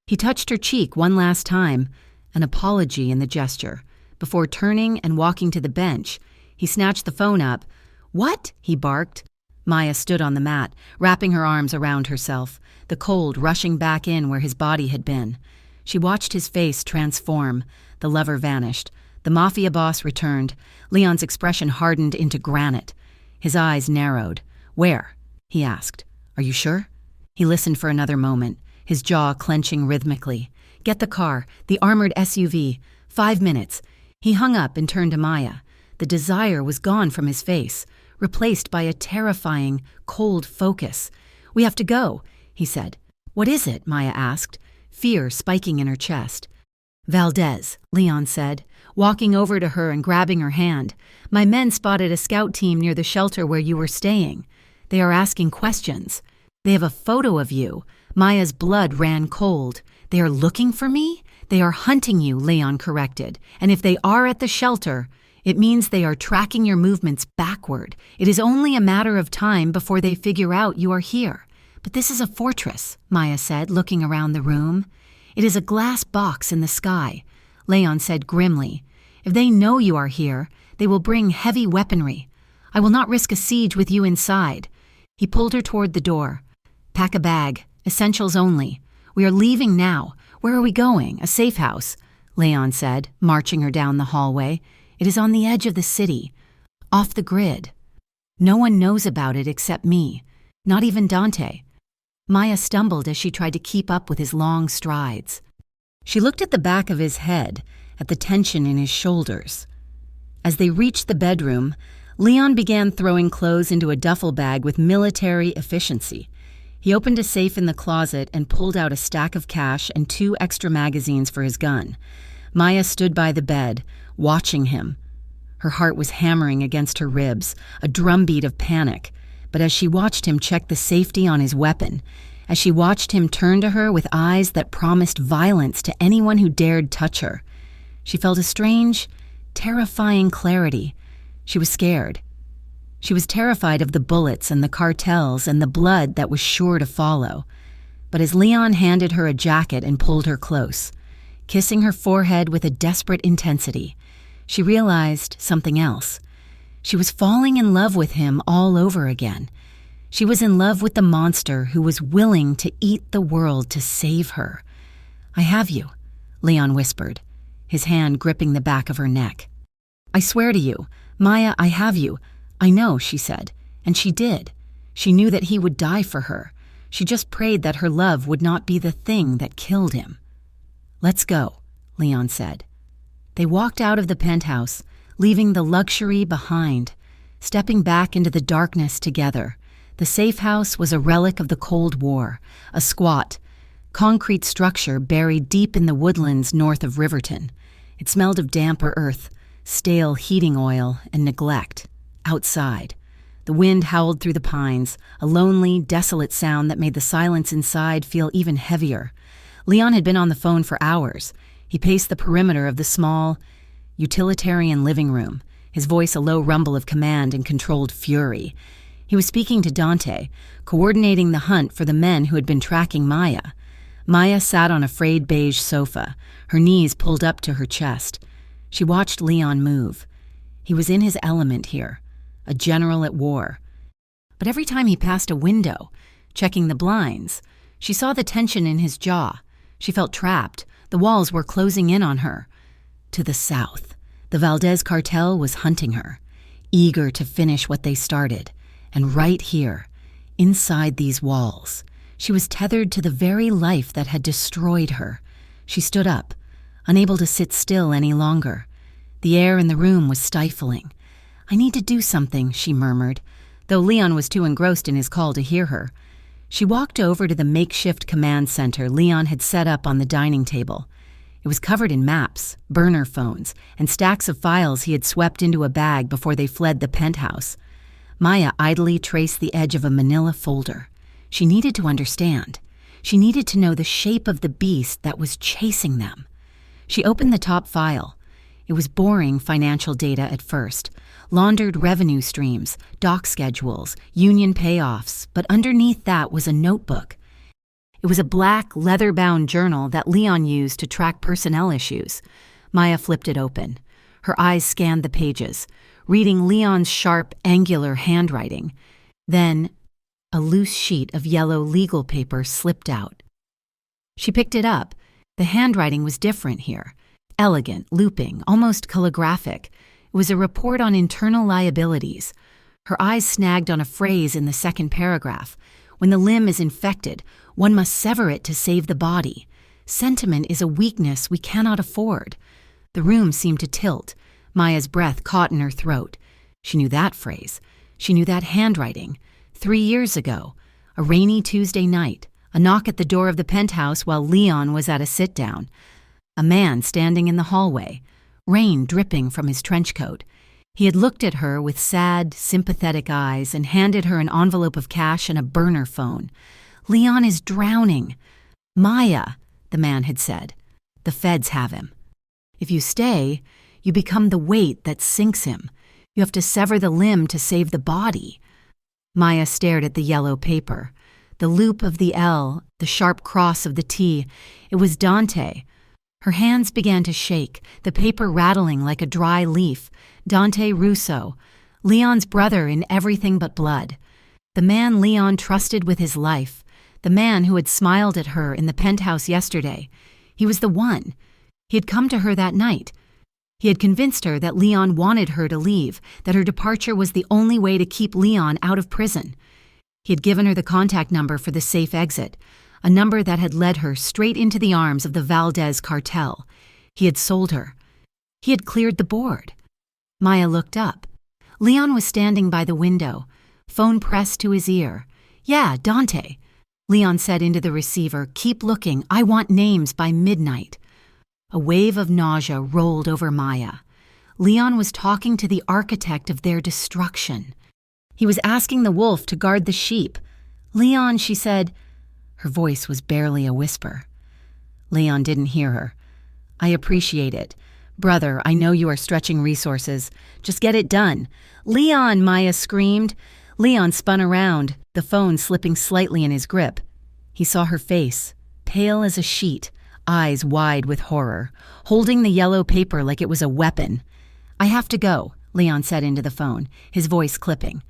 Speaker 1: He touched her cheek one last time, an apology in the gesture. Before turning and walking to the bench, he snatched the phone up. "What?" he barked. Maya stood on the mat, wrapping her arms around herself, the cold rushing back in where his body had been. She watched his face transform. The lover vanished. The mafia boss returned. Leon's expression hardened into granite. His eyes narrowed. "Where?" he asked. "Are you sure?" He listened for another moment, his jaw clenching rhythmically. "Get the car, the armored SUV. 5 minutes." He hung up and turned to Maya. The desire was gone from his face, replaced by a terrifying, cold focus. "We have to go," he said. "What is it?" Maya asked, fear spiking in her chest. "Valdez," Leon said, walking over to her and grabbing her hand. "My men spotted a scout team near the shelter where you were staying. They are asking questions. They have a photo of you." Maya's blood ran cold. "They are looking for me?" "They are hunting you," Leon corrected. "And if they are at the shelter, it means they are tracking your movements backward. It is only a matter of time before they figure out you are here." "But this is a fortress," Maya said, looking around the room. "It is a glass box in the sky," Leon said grimly. "If they know you are here, they will bring heavy weaponry. I will not risk a siege with you inside." He pulled her toward the door. "Pack a bag. Essentials only. We are leaving now. Where are we going? A safe house," Leon said, marching her down the hallway. "It is on the edge of the city, off the grid. No one knows about it except me, not even Dante." Maya stumbled as she tried to keep up with his long strides. She looked at the back of his head, at the tension in his shoulders. As they reached the bedroom, Leon began throwing clothes into a duffel bag with military efficiency. He opened a safe in the closet and pulled out a stack of cash and 2 extra magazines for his gun. Maya stood by the bed, watching him. Her heart was hammering against her ribs, a drumbeat of panic. But as she watched him check the safety on his weapon, as she watched him turn to her with eyes that promised violence to anyone who dared touch her, she felt a strange, terrifying clarity. She was scared. She was terrified of the bullets and the cartels and the blood that was sure to follow. But as Leon handed her a jacket and pulled her close, kissing her forehead with a desperate intensity, she realized something else. She was falling in love with him all over again. She was in love with the monster who was willing to eat the world to save her. "I have you," Leon whispered, his hand gripping the back of her neck. "I swear to you, Maya, I have you. "I know," she said, and she did. She knew that he would die for her. She just prayed that her love would not be the thing that killed him. "Let's go," Leon said. They walked out of the penthouse, leaving the luxury behind, stepping back into the darkness together. The safe house was a relic of the Cold War, a squat, concrete structure buried deep in the woodlands north of Riverton. It smelled of damper earth, stale heating oil, and neglect. Outside, the wind howled through the pines, a lonely, desolate sound that made the silence inside feel even heavier. Leon had been on the phone for hours. He paced the perimeter of the small, utilitarian living room, his voice a low rumble of command and controlled fury. He was speaking to Dante, coordinating the hunt for the men who had been tracking Maya. Maya sat on a frayed beige sofa, her knees pulled up to her chest. She watched Leon move. He was in his element here, a general at war. But every time he passed a window, checking the blinds, she saw the tension in his jaw. She felt trapped. The walls were closing in on her. To the south, the Valdez cartel was hunting her, eager to finish what they started. And right here, inside these walls, she was tethered to the very life that had destroyed her. She stood up, unable to sit still any longer. The air in the room was stifling. "I need to do something," she murmured, though Leon was too engrossed in his call to hear her. She walked over to the makeshift command center Leon had set up on the dining table. It was covered in maps, burner phones, and stacks of files he had swept into a bag before they fled the penthouse. Maya idly traced the edge of a manila folder. She needed to understand. She needed to know the shape of the beast that was chasing them. She opened the top file. It was boring financial data at first. Laundered revenue streams, dock schedules, union payoffs, but underneath that was a notebook. It was a black, leather-bound journal that Leon used to track personnel issues. Maya flipped it open. Her eyes scanned the pages, reading Leon's sharp, angular handwriting. Then, a loose sheet of yellow legal paper slipped out. She picked it up. The handwriting was different here. Elegant, looping, almost calligraphic. It was a report on internal liabilities. Her eyes snagged on a phrase in the second paragraph. When the limb is infected, one must sever it to save the body. Sentiment is a weakness we cannot afford. The room seemed to tilt. Maya's breath caught in her throat. She knew that phrase. She knew that handwriting. 3 years ago, a rainy Tuesday night, a knock at the door of the penthouse while Leon was at a sit-down. A man standing in the hallway, rain dripping from his trench coat. He had looked at her with sad, sympathetic eyes and handed her an envelope of cash and a burner phone. "Leon is drowning." "Maya," the man had said. "The feds have him. If you stay, you become the weight that sinks him. You have to sever the limb to save the body." Maya stared at the yellow paper. The loop of the L, the sharp cross of the T. It was Dante. Her hands began to shake, the paper rattling like a dry leaf. Dante Russo, Leon's brother in Everything But Blood. The man Leon trusted with his life. The man who had smiled at her in the penthouse yesterday. He was the one. He had come to her that night. He had convinced her that Leon wanted her to leave, that her departure was the only way to keep Leon out of prison. He had given her the contact number for the safe exit, a number that had led her straight into the arms of the Valdez cartel. He had sold her. He had cleared the board. Maya looked up. Leon was standing by the window, phone pressed to his ear. "Yeah, Dante." Leon said into the receiver, "Keep looking. I want names by midnight." A wave of nausea rolled over Maya. Leon was talking to the architect of their destruction. He was asking the wolf to guard the sheep. "Leon," she said. Her voice was barely a whisper. Leon didn't hear her. "I appreciate it. Brother, I know you are stretching resources. Just get it done." "Leon," Maya screamed. Leon spun around, the phone slipping slightly in his grip. He saw her face, pale as a sheet, eyes wide with horror, holding the yellow paper like it was a weapon. "I have to go," Leon said into the phone, his voice clipping.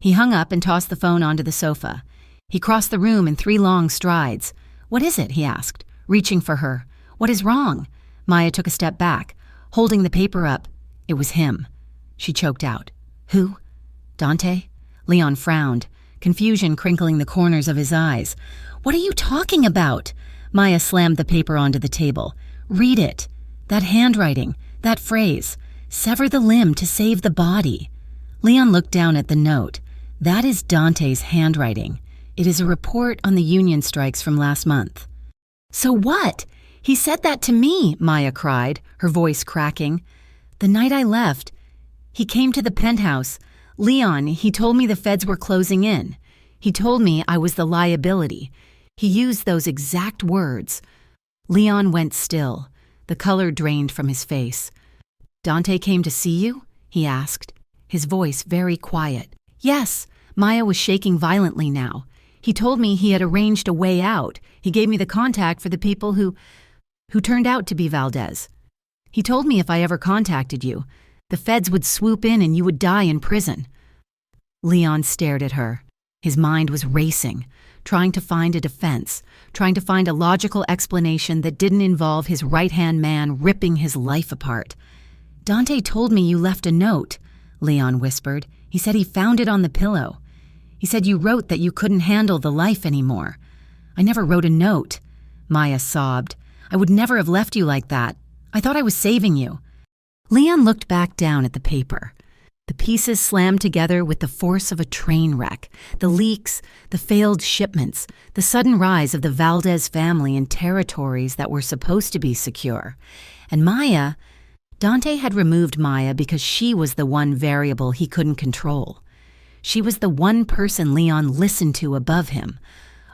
Speaker 1: He hung up and tossed the phone onto the sofa. He crossed the room in 3 long strides. "What is it?" he asked, reaching for her. "What is wrong?" Maya took a step back, holding the paper up. It was him. She choked out. "Who?" Dante? Leon frowned, confusion crinkling the corners of his eyes. What are you talking about? Maya slammed the paper onto the table. Read it. That handwriting, that phrase. Sever the limb to save the body. Leon looked down at the note. That is Dante's handwriting. It is a report on the union strikes from last month. So what? He said that to me, Maya cried, her voice cracking. The night I left, he came to the penthouse. Leon, he told me the feds were closing in. He told me I was the liability. He used those exact words. Leon went still. The color drained from his face. Dante came to see you? He asked, his voice very quiet. Yes, Maya was shaking violently now. He told me he had arranged a way out. He gave me the contact for the people who turned out to be Valdez. He told me if I ever contacted you, the feds would swoop in and you would die in prison. Leon stared at her. His mind was racing, trying to find a defense, trying to find a logical explanation that didn't involve his right-hand man ripping his life apart. Dante told me you left a note, Leon whispered. He said he found it on the pillow. He said you wrote that you couldn't handle the life anymore. I never wrote a note. Maya sobbed. I would never have left you like that. I thought I was saving you. Leon looked back down at the paper. The pieces slammed together with the force of a train wreck. The leaks, the failed shipments, the sudden rise of the Valdez family in territories that were supposed to be secure. And Maya, Dante had removed Maya because she was the one variable he couldn't control. She was the one person Leon listened to above him.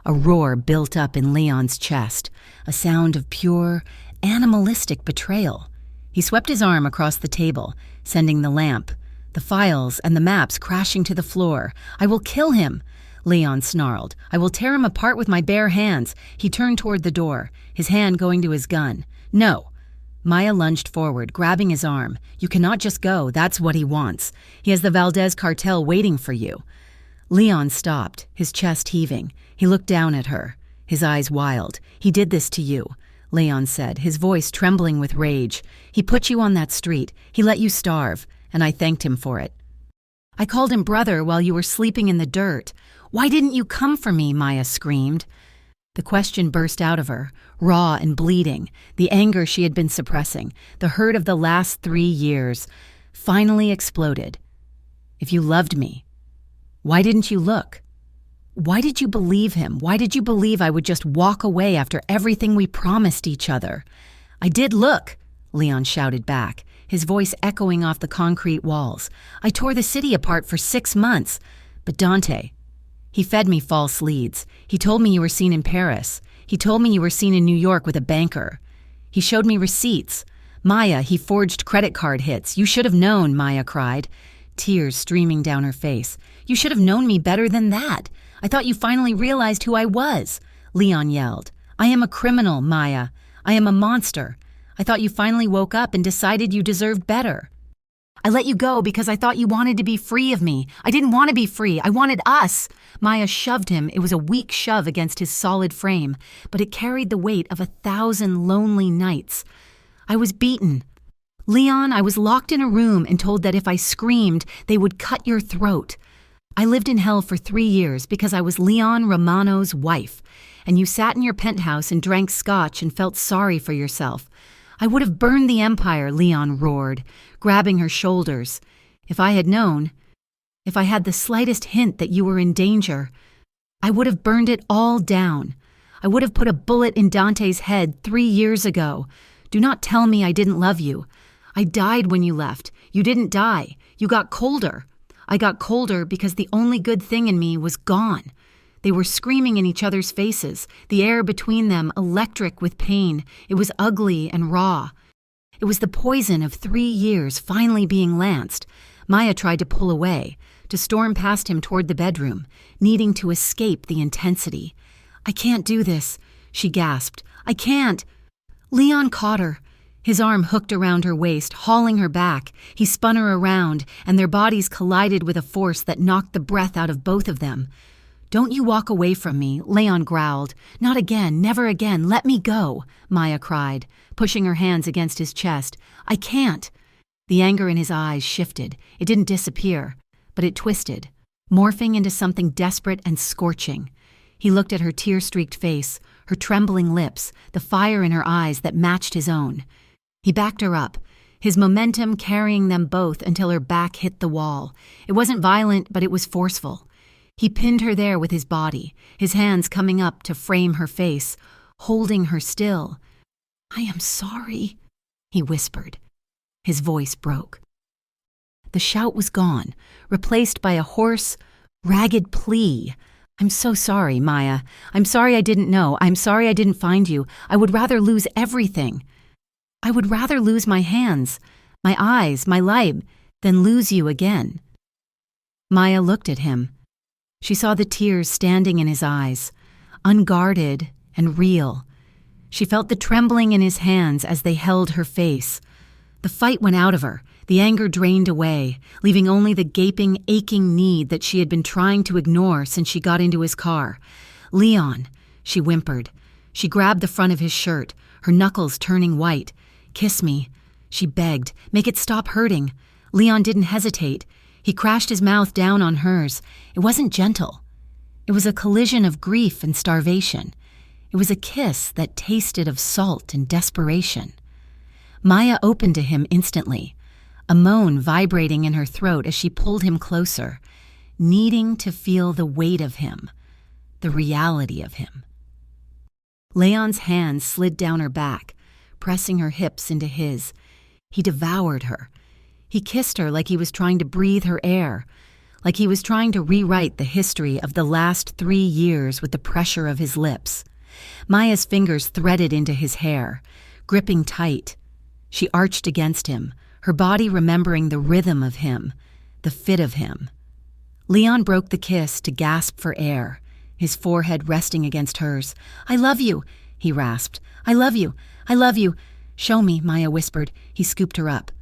Speaker 1: A roar built up in Leon's chest, a sound of pure, animalistic betrayal. He swept his arm across the table, sending the lamp, the files, and the maps crashing to the floor. I will kill him, Leon snarled. I will tear him apart with my bare hands. He turned toward the door, his hand going to his gun. No. Maya lunged forward, grabbing his arm. You cannot just go. That's what he wants. He has the Valdez cartel waiting for you. Leon stopped, his chest heaving. He looked down at her, his eyes wild. He did this to you, Leon said, his voice trembling with rage. He put you on that street. He let you starve, and I thanked him for it. I called him brother while you were sleeping in the dirt. Why didn't you come for me? Maya screamed. The question burst out of her, raw and bleeding, the anger she had been suppressing, the hurt of the last 3 years, finally exploded. If you loved me, why didn't you look? Why did you believe him? Why did you believe I would just walk away after everything we promised each other? I did look, Leon shouted back, his voice echoing off the concrete walls. I tore the city apart for 6 months. But Dante, he fed me false leads. He told me you were seen in Paris. He told me you were seen in New York with a banker. He showed me receipts. Maya, he forged credit card hits. You should have known, Maya cried, tears streaming down her face. You should have known me better than that. I thought you finally realized who I was, Leon yelled. I am a criminal, Maya. I am a monster. I thought you finally woke up and decided you deserved better. I let you go because I thought you wanted to be free of me. I didn't want to be free. I wanted us. Maya shoved him. It was a weak shove against his solid frame, but it carried the weight of 1,000 lonely nights. I was beaten. Leon, I was locked in a room and told that if I screamed, they would cut your throat. I lived in hell for 3 years because I was Leon Romano's wife, and you sat in your penthouse and drank scotch and felt sorry for yourself. I would have burned the empire, Leon roared, grabbing her shoulders. If I had known, if I had the slightest hint that you were in danger, I would have burned it all down. I would have put a bullet in Dante's head 3 years ago. Do not tell me I didn't love you. I died when you left. You didn't die. You got colder. I got colder because the only good thing in me was gone. They were screaming in each other's faces, the air between them electric with pain. It was ugly and raw. It was the poison of 3 years finally being lanced. Maya tried to pull away, to storm past him toward the bedroom, needing to escape the intensity. I can't do this, she gasped. I can't. Leon caught her, his arm hooked around her waist, hauling her back. He spun her around, and their bodies collided with a force that knocked the breath out of both of them. Don't you walk away from me, Leon growled. Not again, never again, let me go, Maya cried, pushing her hands against his chest. I can't. The anger in his eyes shifted. It didn't disappear, but it twisted, morphing into something desperate and scorching. He looked at her tear-streaked face, her trembling lips, the fire in her eyes that matched his own. He backed her up, his momentum carrying them both until her back hit the wall. It wasn't violent, but it was forceful. He pinned her there with his body, his hands coming up to frame her face, holding her still. "I am sorry," he whispered. His voice broke. The shout was gone, replaced by a hoarse, ragged plea. "I'm so sorry, Maya. I'm sorry I didn't know. I'm sorry I didn't find you. I would rather lose everything. I would rather lose my hands, my eyes, my life, than lose you again." Maya looked at him. She saw the tears standing in his eyes, unguarded and real. She felt the trembling in his hands as they held her face. The fight went out of her, the anger drained away, leaving only the gaping, aching need that she had been trying to ignore since she got into his car. "Leon," she whimpered. She grabbed the front of his shirt, her knuckles turning white. "Kiss me," she begged. "Make it stop hurting." Leon didn't hesitate. He crashed his mouth down on hers. It wasn't gentle. It was a collision of grief and starvation. It was a kiss that tasted of salt and desperation. Maya opened to him instantly, a moan vibrating in her throat as she pulled him closer, needing to feel the weight of him, the reality of him. Leon's hands slid down her back, pressing her hips into his. He devoured her. He kissed her like he was trying to breathe her air, like he was trying to rewrite the history of the last 3 years with the pressure of his lips. Maya's fingers threaded into his hair, gripping tight. She arched against him, her body remembering the rhythm of him, the fit of him. Leon broke the kiss to gasp for air, his forehead resting against hers. "I love you," he rasped. "I love you. I love you." "Show me," Maya whispered. He scooped her up.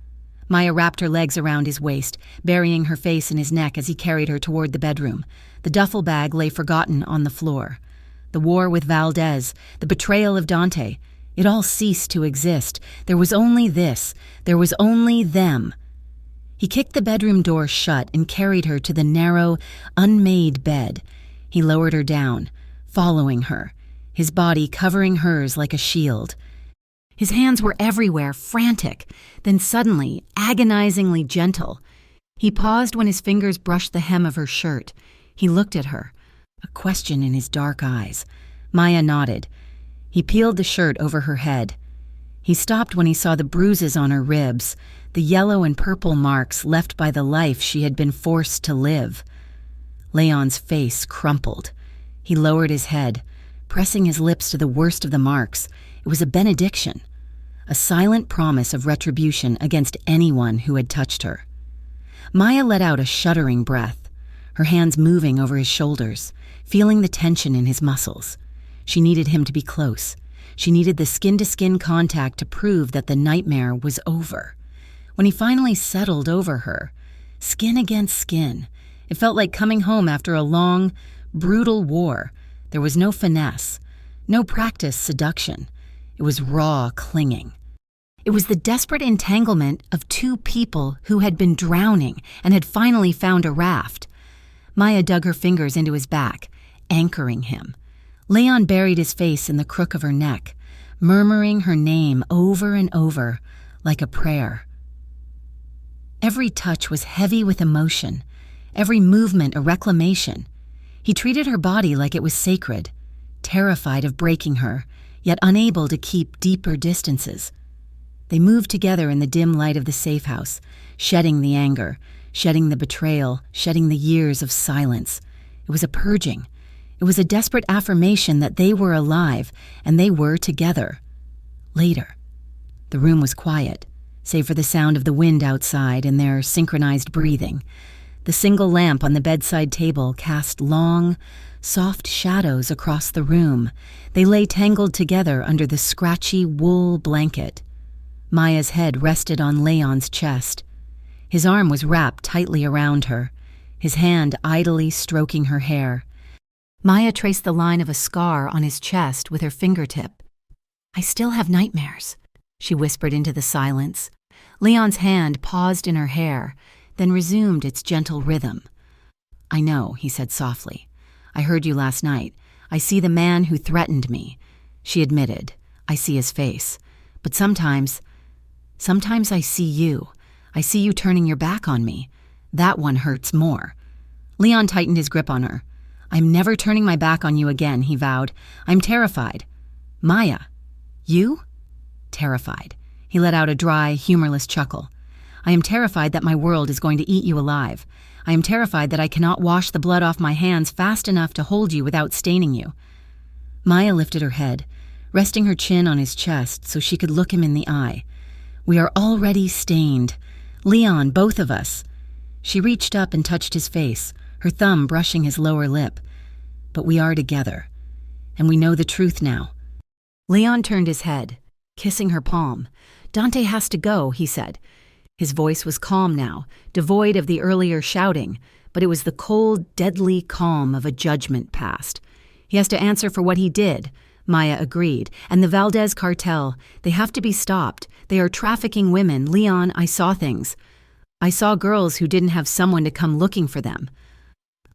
Speaker 1: Maya wrapped her legs around his waist, burying her face in his neck as he carried her toward the bedroom. The duffel bag lay forgotten on the floor. The war with Valdez, the betrayal of Dante, it all ceased to exist. There was only this. There was only them. He kicked the bedroom door shut and carried her to the narrow, unmade bed. He lowered her down, following her, his body covering hers like a shield. His hands were everywhere, frantic, then suddenly, agonizingly gentle. He paused when his fingers brushed the hem of her shirt. He looked at her, a question in his dark eyes. Maya nodded. He peeled the shirt over her head. He stopped when he saw the bruises on her ribs, the yellow and purple marks left by the life she had been forced to live. Leon's face crumpled. He lowered his head, pressing his lips to the worst of the marks. It was a benediction, a silent promise of retribution against anyone who had touched her. Maya let out a shuddering breath, her hands moving over his shoulders, feeling the tension in his muscles. She needed him to be close. She needed the skin-to-skin contact to prove that the nightmare was over. When he finally settled over her, skin against skin, it felt like coming home after a long, brutal war. There was no finesse, no practiced seduction. It was raw clinging. It was the desperate entanglement of 2 people who had been drowning and had finally found a raft. Maya dug her fingers into his back, anchoring him. Leon buried his face in the crook of her neck, murmuring her name over and over, like a prayer. Every touch was heavy with emotion, every movement a reclamation. He treated her body like it was sacred, terrified of breaking her, yet unable to keep deeper distances. They moved together in the dim light of the safe house, shedding the anger, shedding the betrayal, shedding the years of silence. It was a purging. It was a desperate affirmation that they were alive, and they were together. Later, the room was quiet, save for the sound of the wind outside and their synchronized breathing. The single lamp on the bedside table cast long, soft shadows across the room. They lay tangled together under the scratchy wool blanket. Maya's head rested on Leon's chest. His arm was wrapped tightly around her, his hand idly stroking her hair. Maya traced the line of a scar on his chest with her fingertip. "I still have nightmares," she whispered into the silence. Leon's hand paused in her hair, then resumed its gentle rhythm. "I know," he said softly. "I heard you last night. I see the man who threatened me." She admitted. "I see his face. But sometimes I see you. I see you turning your back on me. That one hurts more." Leon tightened his grip on her. "I'm never turning my back on you again," he vowed. "I'm terrified." "Maya." "You?" "Terrified." He let out a dry, humorless chuckle. "I am terrified that my world is going to eat you alive. I am terrified that I cannot wash the blood off my hands fast enough to hold you without staining you." Maya lifted her head, resting her chin on his chest so she could look him in the eye. "We are already stained. Leon, both of us." She reached up and touched his face, her thumb brushing his lower lip. "But we are together, and we know the truth now." Leon turned his head, kissing her palm. "Dante has to go," he said. His voice was calm now, devoid of the earlier shouting, but it was the cold, deadly calm of a judgment past. "He has to answer for what he did," Maya agreed. "And the Valdez cartel, they have to be stopped. They are trafficking women. Leon, I saw things. I saw girls who didn't have someone to come looking for them."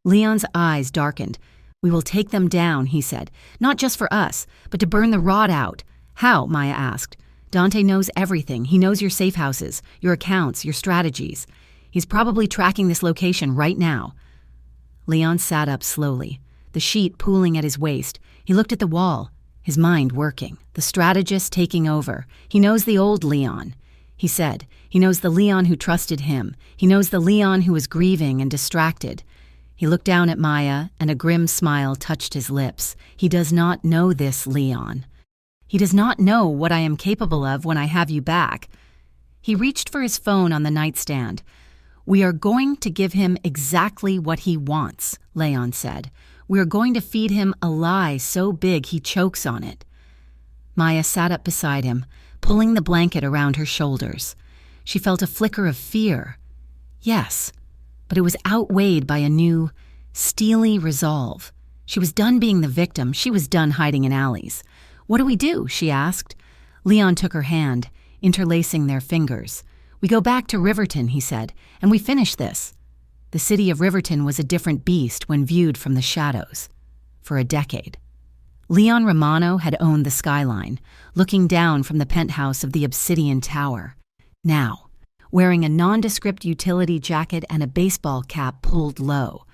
Speaker 1: Leon's eyes darkened. "We will take them down," he said. "Not just for us, but to burn the rot out." "How?" Maya asked. "Dante knows everything. He knows your safe houses, your accounts, your strategies. He's probably tracking this location right now." Leon sat up slowly, the sheet pooling at his waist. He looked at the wall, his mind working, the strategist taking over. "He knows the old Leon," he said. "He knows the Leon who trusted him. He knows the Leon who was grieving and distracted." He looked down at Maya, and a grim smile touched his lips. "He does not know this Leon. He does not know what I am capable of when I have you back." He reached for his phone on the nightstand. "We are going to give him exactly what he wants," Leon said. "We are going to feed him a lie so big he chokes on it." Maya sat up beside him, pulling the blanket around her shoulders. She felt a flicker of fear. Yes, but it was outweighed by a new, steely resolve. She was done being the victim. She was done hiding in alleys. "What do we do?" she asked. Leon took her hand, interlacing their fingers. "We go back to Riverton," he said, "and we finish this." The city of Riverton was a different beast when viewed from the shadows. For a decade. Leon Romano had owned the skyline, looking down from the penthouse of the Obsidian Tower. Now, wearing a nondescript utility jacket and a baseball cap pulled low,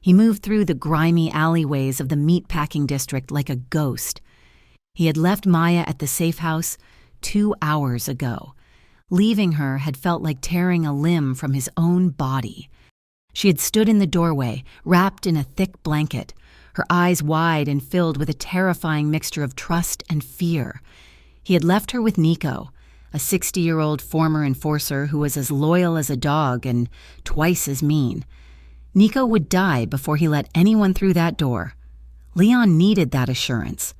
Speaker 1: he moved through the grimy alleyways of the meatpacking district like a ghost. He had left Maya at the safe house 2 hours ago. Leaving her had felt like tearing a limb from his own body. She had stood in the doorway, wrapped in a thick blanket, her eyes wide and filled with a terrifying mixture of trust and fear. He had left her with Nico, a 60-year-old former enforcer who was as loyal as a dog and twice as mean. Nico would die before he let anyone through that door. Leon needed that assurance,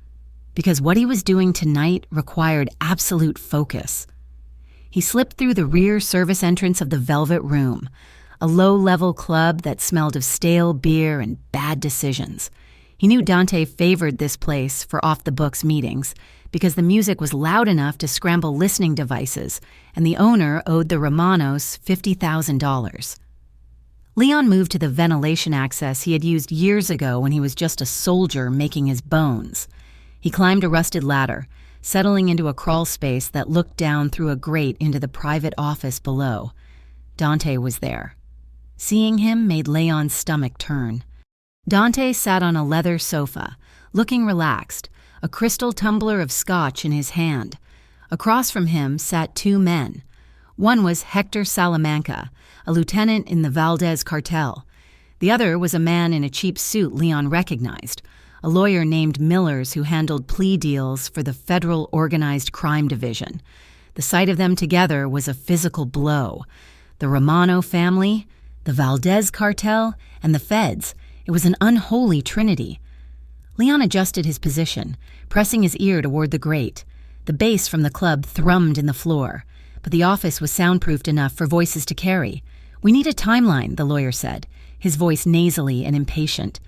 Speaker 1: because what he was doing tonight required absolute focus. He slipped through the rear service entrance of the Velvet Room, a low-level club that smelled of stale beer and bad decisions. He knew Dante favored this place for off-the-books meetings because the music was loud enough to scramble listening devices, and the owner owed the Romanos $50,000. Leon moved to the ventilation access he had used years ago when he was just a soldier making his bones. He climbed a rusted ladder, settling into a crawl space that looked down through a grate into the private office below. Dante was there. Seeing him made Leon's stomach turn. Dante sat on a leather sofa, looking relaxed, a crystal tumbler of scotch in his hand. Across from him sat 2 men. One was Hector Salamanca, a lieutenant in the Valdez cartel. The other was a man in a cheap suit Leon recognized, a lawyer named Millers who handled plea deals for the Federal Organized Crime Division. The sight of them together was a physical blow. The Romano family, the Valdez cartel, and the feds. It was an unholy trinity. Leon adjusted his position, pressing his ear toward the grate. The bass from the club thrummed in the floor, but the office was soundproofed enough for voices to carry. "We need a timeline," the lawyer said, his voice nasally and impatient.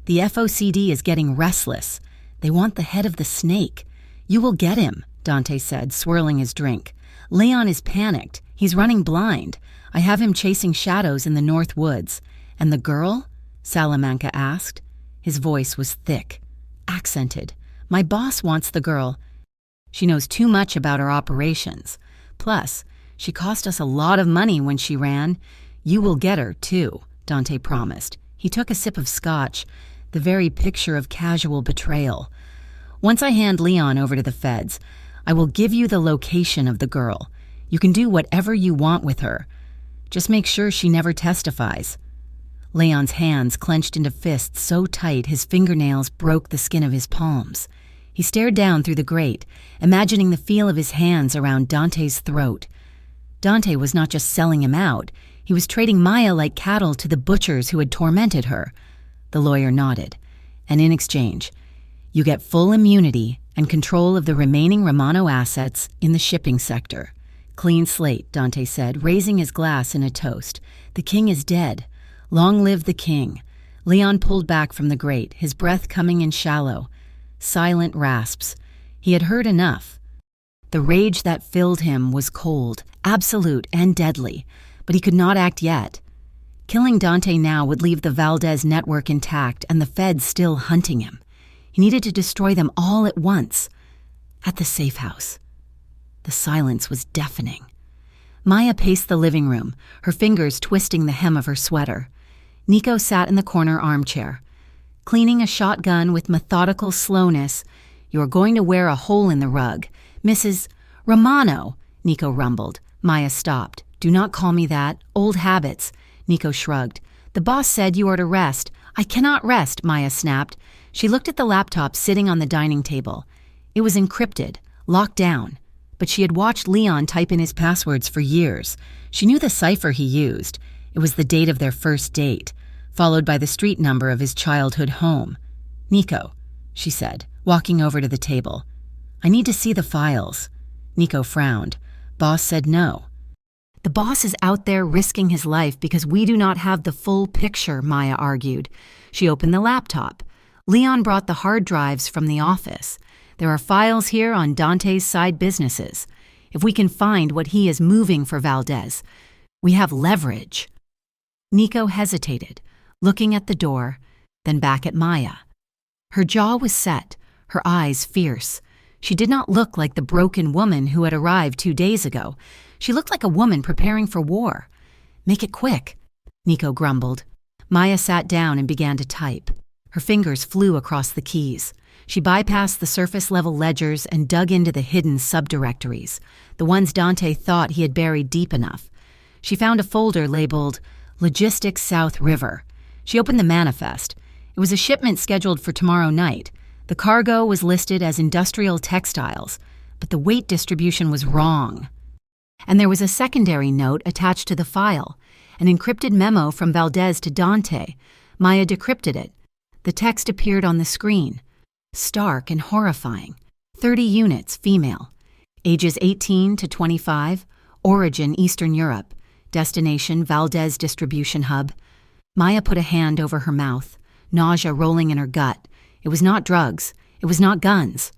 Speaker 1: "The FOCD is getting restless. They want the head of the snake." "You will get him," Dante said, swirling his drink. "Leon is panicked. He's running blind. I have him chasing shadows in the north woods. And the girl? Salamanca asked. His voice was thick, accented. My boss wants the girl. She knows too much about our operations. Plus, she cost us a lot of money when she ran. You will get her, too, Dante promised. He took a sip of scotch, the very picture of casual betrayal. Once I hand Leon over to the feds, I will give you the location of the girl. You can do whatever you want with her. Just make sure she never testifies. Leon's hands clenched into fists so tight his fingernails broke the skin of his palms. He stared down through the grate, imagining the feel of his hands around Dante's throat. Dante was not just selling him out. He was trading Maya like cattle to the butchers who had tormented her. The lawyer nodded. And in exchange, you get full immunity and control of the remaining Romano assets in the shipping sector. Clean slate, Dante said, raising his glass in a toast. The king is dead. Long live the king. Leon pulled back from the grate, his breath coming in shallow. Silent rasps. He had heard enough. The rage that filled him was cold, absolute, and deadly, but he could not act yet. Killing Dante now would leave the Valdez network intact and the feds still hunting him. He needed to destroy them all at once. At the safe house. The silence was deafening. Maya paced the living room, her fingers twisting the hem of her sweater. Nico sat in the corner armchair. Cleaning a shotgun with methodical slowness. You're going to wear a hole in the rug. Mrs. Romano, Nico rumbled. Maya stopped. Do not call me that. Old habits. Nico shrugged. The boss said you are to rest. I cannot rest, Maya snapped. She looked at the laptop sitting on the dining table. It was encrypted, locked down. But she had watched Leon type in his passwords for years. She knew the cipher he used. It was the date of their first date, followed by the street number of his childhood home. Nico, she said, walking over to the table. I need to see the files. Nico frowned. Boss said no. The boss is out there risking his life because we do not have the full picture, Maya argued. She opened the laptop. Leon brought the hard drives from the office. There are files here on Dante's side businesses. If we can find what he is moving for Valdez, we have leverage. Nico hesitated, looking at the door, then back at Maya. Her jaw was set, her eyes fierce. She did not look like the broken woman who had arrived 2 days ago. She looked like a woman preparing for war. Make it quick, Nico grumbled. Maya sat down and began to type. Her fingers flew across the keys. She bypassed the surface-level ledgers and dug into the hidden subdirectories, the ones Dante thought he had buried deep enough. She found a folder labeled Logistics South River. She opened the manifest. It was a shipment scheduled for tomorrow night. The cargo was listed as industrial textiles, but the weight distribution was wrong. And there was a secondary note attached to the file, an encrypted memo from Valdez to Dante. Maya decrypted it. The text appeared on the screen. Stark and horrifying. 30 units, female. Ages 18 to 25. Origin, Eastern Europe. Destination, Valdez Distribution Hub. Maya put a hand over her mouth, nausea rolling in her gut. It was not drugs. It was not guns.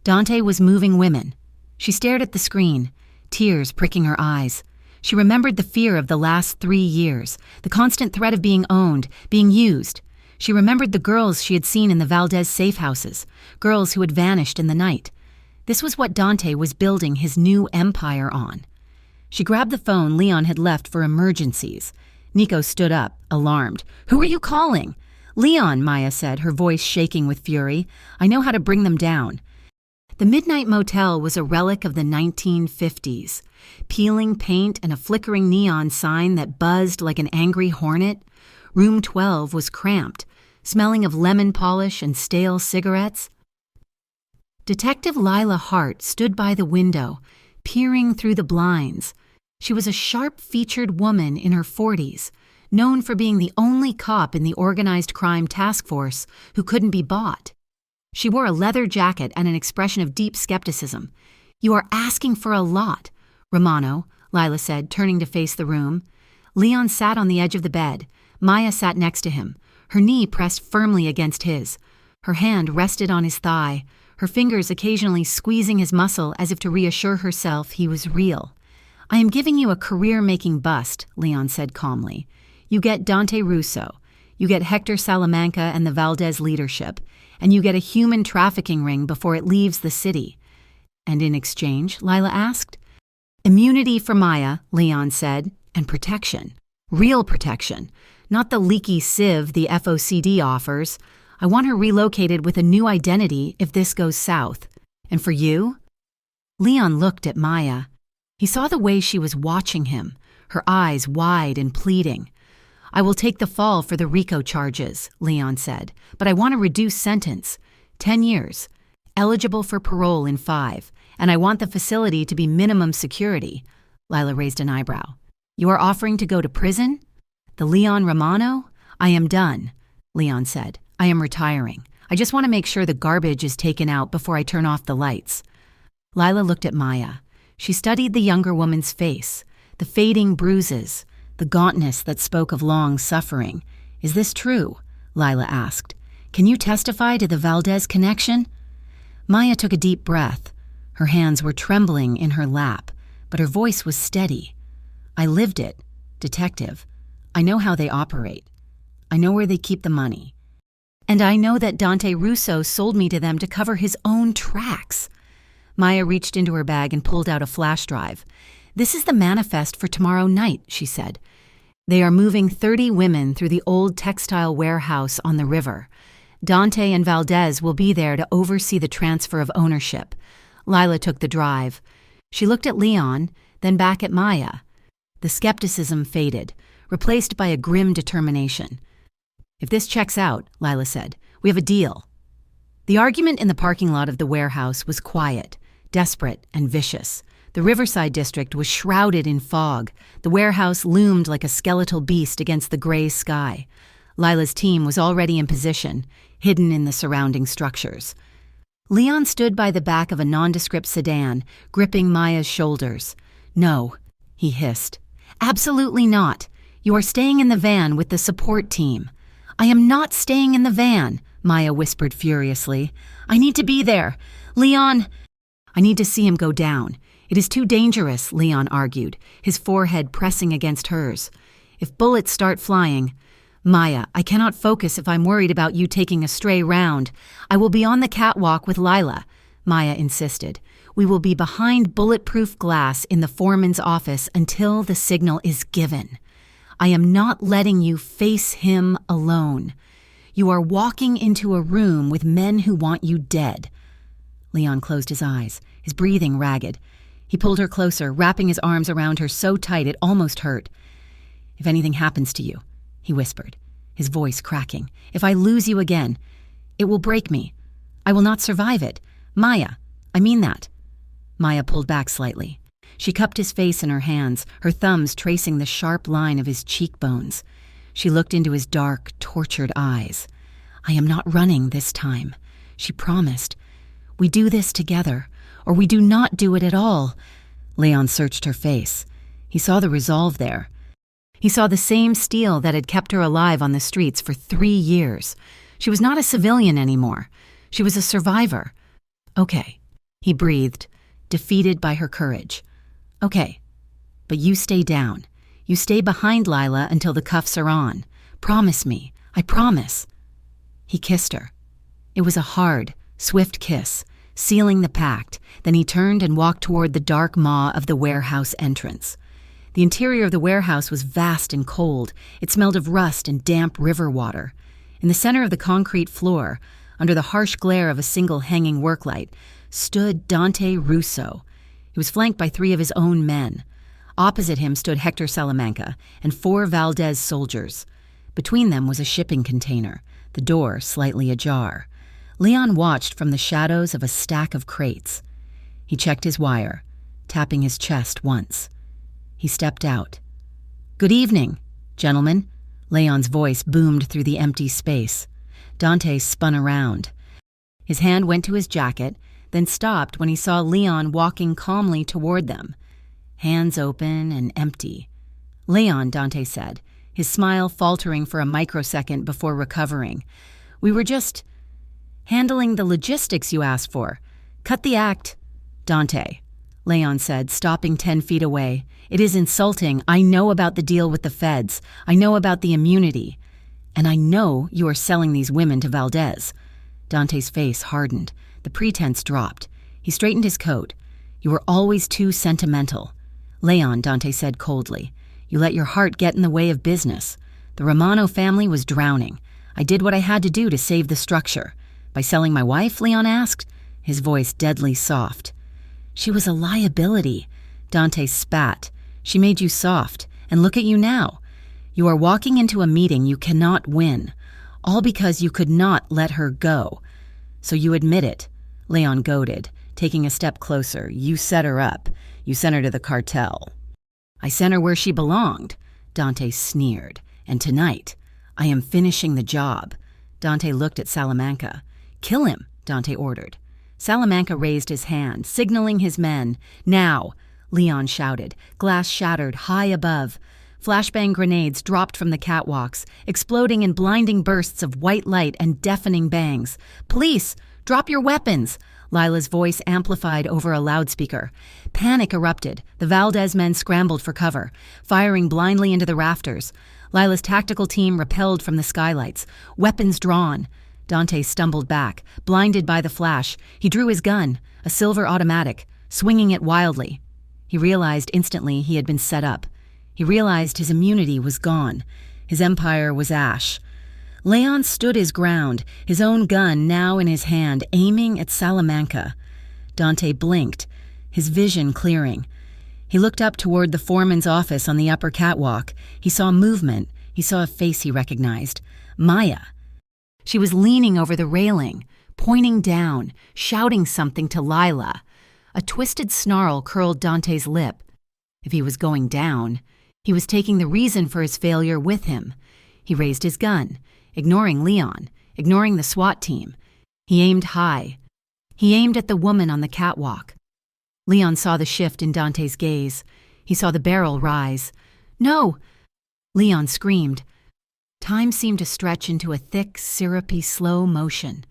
Speaker 1: Dante was moving women. She stared at the screen, tears pricking her eyes. She remembered the fear of the last 3 years, the constant threat of being owned, being used. She remembered the girls she had seen in the Valdez safe houses, girls who had vanished in the night. This was what Dante was building his new empire on. She grabbed the phone Leon had left for emergencies. Nico stood up, alarmed. Who are you calling? Leon, Maya said, her voice shaking with fury. I know how to bring them down. The Midnight Motel was a relic of the 1950s. Peeling paint and a flickering neon sign that buzzed like an angry hornet. Room 12 was cramped, smelling of lemon polish and stale cigarettes. Detective Lila Hart stood by the window, peering through the blinds. She was a sharp-featured woman in her 40s, known for being the only cop in the organized crime task force who couldn't be bought. She wore a leather jacket and an expression of deep skepticism. You are asking for a lot, Romano, Lila said, turning to face the room. Leon sat on the edge of the bed. Maya sat next to him, her knee pressed firmly against his. Her hand rested on his thigh, her fingers occasionally squeezing his muscle as if to reassure herself he was real. I am giving you a career-making bust, Leon said calmly. You get Dante Russo, you get Hector Salamanca and the Valdez leadership, and you get a human trafficking ring before it leaves the city. And in exchange, Lila asked. Immunity for Maya, Leon said, and protection. Real protection. Not the leaky sieve the FOCD offers. I want her relocated with a new identity if this goes south. And for you? Leon looked at Maya. He saw the way she was watching him, her eyes wide and pleading. I will take the fall for the RICO charges, Leon said, but I want a reduced sentence. 10 years. Eligible for parole in 5, and I want the facility to be minimum security. Lila raised an eyebrow. You are offering to go to prison? The Leon Romano? I am done, Leon said. I am retiring. I just want to make sure the garbage is taken out before I turn off the lights. Lila looked at Maya. She studied the younger woman's face, the fading bruises, the gauntness that spoke of long suffering. Is this true? Lila asked. Can you testify to the Valdez connection? Maya took a deep breath. Her hands were trembling in her lap, but her voice was steady. I lived it, detective. I know how they operate. I know where they keep the money. And I know that Dante Russo sold me to them to cover his own tracks. Maya reached into her bag and pulled out a flash drive. This is the manifest for tomorrow night, she said. They are moving 30 women through the old textile warehouse on the river. Dante and Valdez will be there to oversee the transfer of ownership. Lila took the drive. She looked at Leon, then back at Maya. The skepticism faded, replaced by a grim determination. If this checks out, Lila said, we have a deal. The argument in the parking lot of the warehouse was quiet, desperate, and vicious. The Riverside district was shrouded in fog. The warehouse loomed like a skeletal beast against the gray sky. Lila's team was already in position, hidden in the surrounding structures. Leon stood by the back of a nondescript sedan, gripping Maya's shoulders. No, he hissed. Absolutely not. You are staying in the van with the support team. I am not staying in the van, Maya whispered furiously. I need to be there. Leon, I need to see him go down. It is too dangerous, Leon argued, his forehead pressing against hers. If bullets start flying... Maya, I cannot focus if I'm worried about you taking a stray round. I will be on the catwalk with Lila, Maya insisted. We will be behind bulletproof glass in the foreman's office until the signal is given. I am not letting you face him alone. You are walking into a room with men who want you dead. Leon closed his eyes, his breathing ragged. He pulled her closer, wrapping his arms around her so tight it almost hurt. If anything happens to you, he whispered, his voice cracking, if I lose you again, it will break me. I will not survive it. Maya, I mean that. Maya pulled back slightly. She cupped his face in her hands, her thumbs tracing the sharp line of his cheekbones. She looked into his dark, tortured eyes. I am not running this time, she promised. We do this together, or we do not do it at all. Leon searched her face. He saw the resolve there. He saw the same steel that had kept her alive on the streets for 3 years. She was not a civilian anymore. She was a survivor. Okay, he breathed, defeated by her courage. Okay, but you stay down. You stay behind Lila until the cuffs are on. Promise me. I promise. He kissed her. It was a hard, swift kiss, sealing the pact. Then he turned and walked toward the dark maw of the warehouse entrance. The interior of the warehouse was vast and cold. It smelled of rust and damp river water. In the center of the concrete floor, under the harsh glare of a single hanging work light, stood Dante Russo. He was flanked by 3 of his own men. Opposite him stood Hector Salamanca and 4 Valdez soldiers. Between them was a shipping container, the door slightly ajar. Leon watched from the shadows of a stack of crates. He checked his wire, tapping his chest once. He stepped out. Good evening, gentlemen. Leon's voice boomed through the empty space. Dante spun around. His hand went to his jacket, then stopped when he saw Leon walking calmly toward them. Hands open and empty. Leon, Dante said, his smile faltering for a microsecond before recovering. We were just handling the logistics you asked for. Cut the act. Dante. Leon said, stopping 10 feet away. "It is insulting. I know about the deal with the feds. I know about the immunity. And I know you are selling these women to Valdez." Dante's face hardened. The pretense dropped. He straightened his coat. "You were always too sentimental." "Leon," Dante said coldly, "you let your heart get in the way of business. The Romano family was drowning. I did what I had to do to save the structure." "By selling my wife?" Leon asked, his voice deadly soft. "She was a liability." Dante spat. "She made you soft, and look at you now. You are walking into a meeting you cannot win, all because you could not let her go. So you admit it." Leon goaded, taking a step closer. "You set her up. You sent her to the cartel." "I sent her where she belonged," Dante sneered. "And tonight, I am finishing the job." Dante looked at Salamanca. "Kill him," Dante ordered. Salamanca raised his hand, signaling his men. "Now!" Leon shouted. Glass shattered high above. Flashbang grenades dropped from the catwalks, exploding in blinding bursts of white light and deafening bangs. "Police! Drop your weapons!" Lila's voice amplified over a loudspeaker. Panic erupted. The Valdez men scrambled for cover, firing blindly into the rafters. Lila's tactical team repelled from the skylights, weapons drawn. Dante stumbled back, blinded by the flash. He drew his gun, a silver automatic, swinging it wildly. He realized instantly he had been set up. He realized his immunity was gone. His empire was ash. Leon stood his ground, his own gun now in his hand, aiming at Salamanca. Dante blinked, his vision clearing. He looked up toward the foreman's office on the upper catwalk. He saw movement. He saw a face he recognized. Maya. She was leaning over the railing, pointing down, shouting something to Lila. A twisted snarl curled Dante's lip. If he was going down, he was taking the reason for his failure with him. He raised his gun, ignoring Leon, ignoring the SWAT team. He aimed high. He aimed at the woman on the catwalk. Leon saw the shift in Dante's gaze. He saw the barrel rise. "No!" Leon screamed. Time seemed to stretch into a thick, syrupy, slow motion.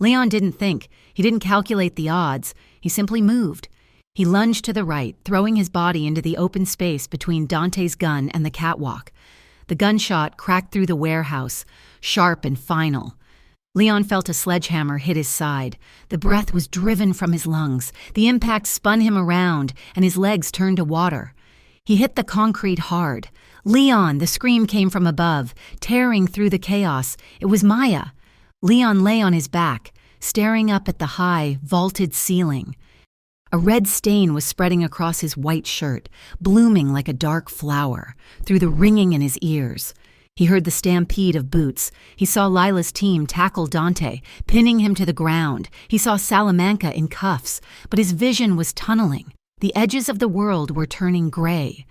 Speaker 1: Leon didn't think. He didn't calculate the odds. He simply moved. He lunged to the right, throwing his body into the open space between Dante's gun and the catwalk. The gunshot cracked through the warehouse, sharp and final. Leon felt a sledgehammer hit his side. The breath was driven from his lungs. The impact spun him around, and his legs turned to water. He hit the concrete hard. "Leon!" The scream came from above, tearing through the chaos. It was Maya. Leon lay on his back, staring up at the high, vaulted ceiling. A red stain was spreading across his white shirt, blooming like a dark flower, through the ringing in his ears. He heard the stampede of boots. He saw Lila's team tackle Dante, pinning him to the ground. He saw Salamanca in cuffs, but his vision was tunneling. The edges of the world were turning gray.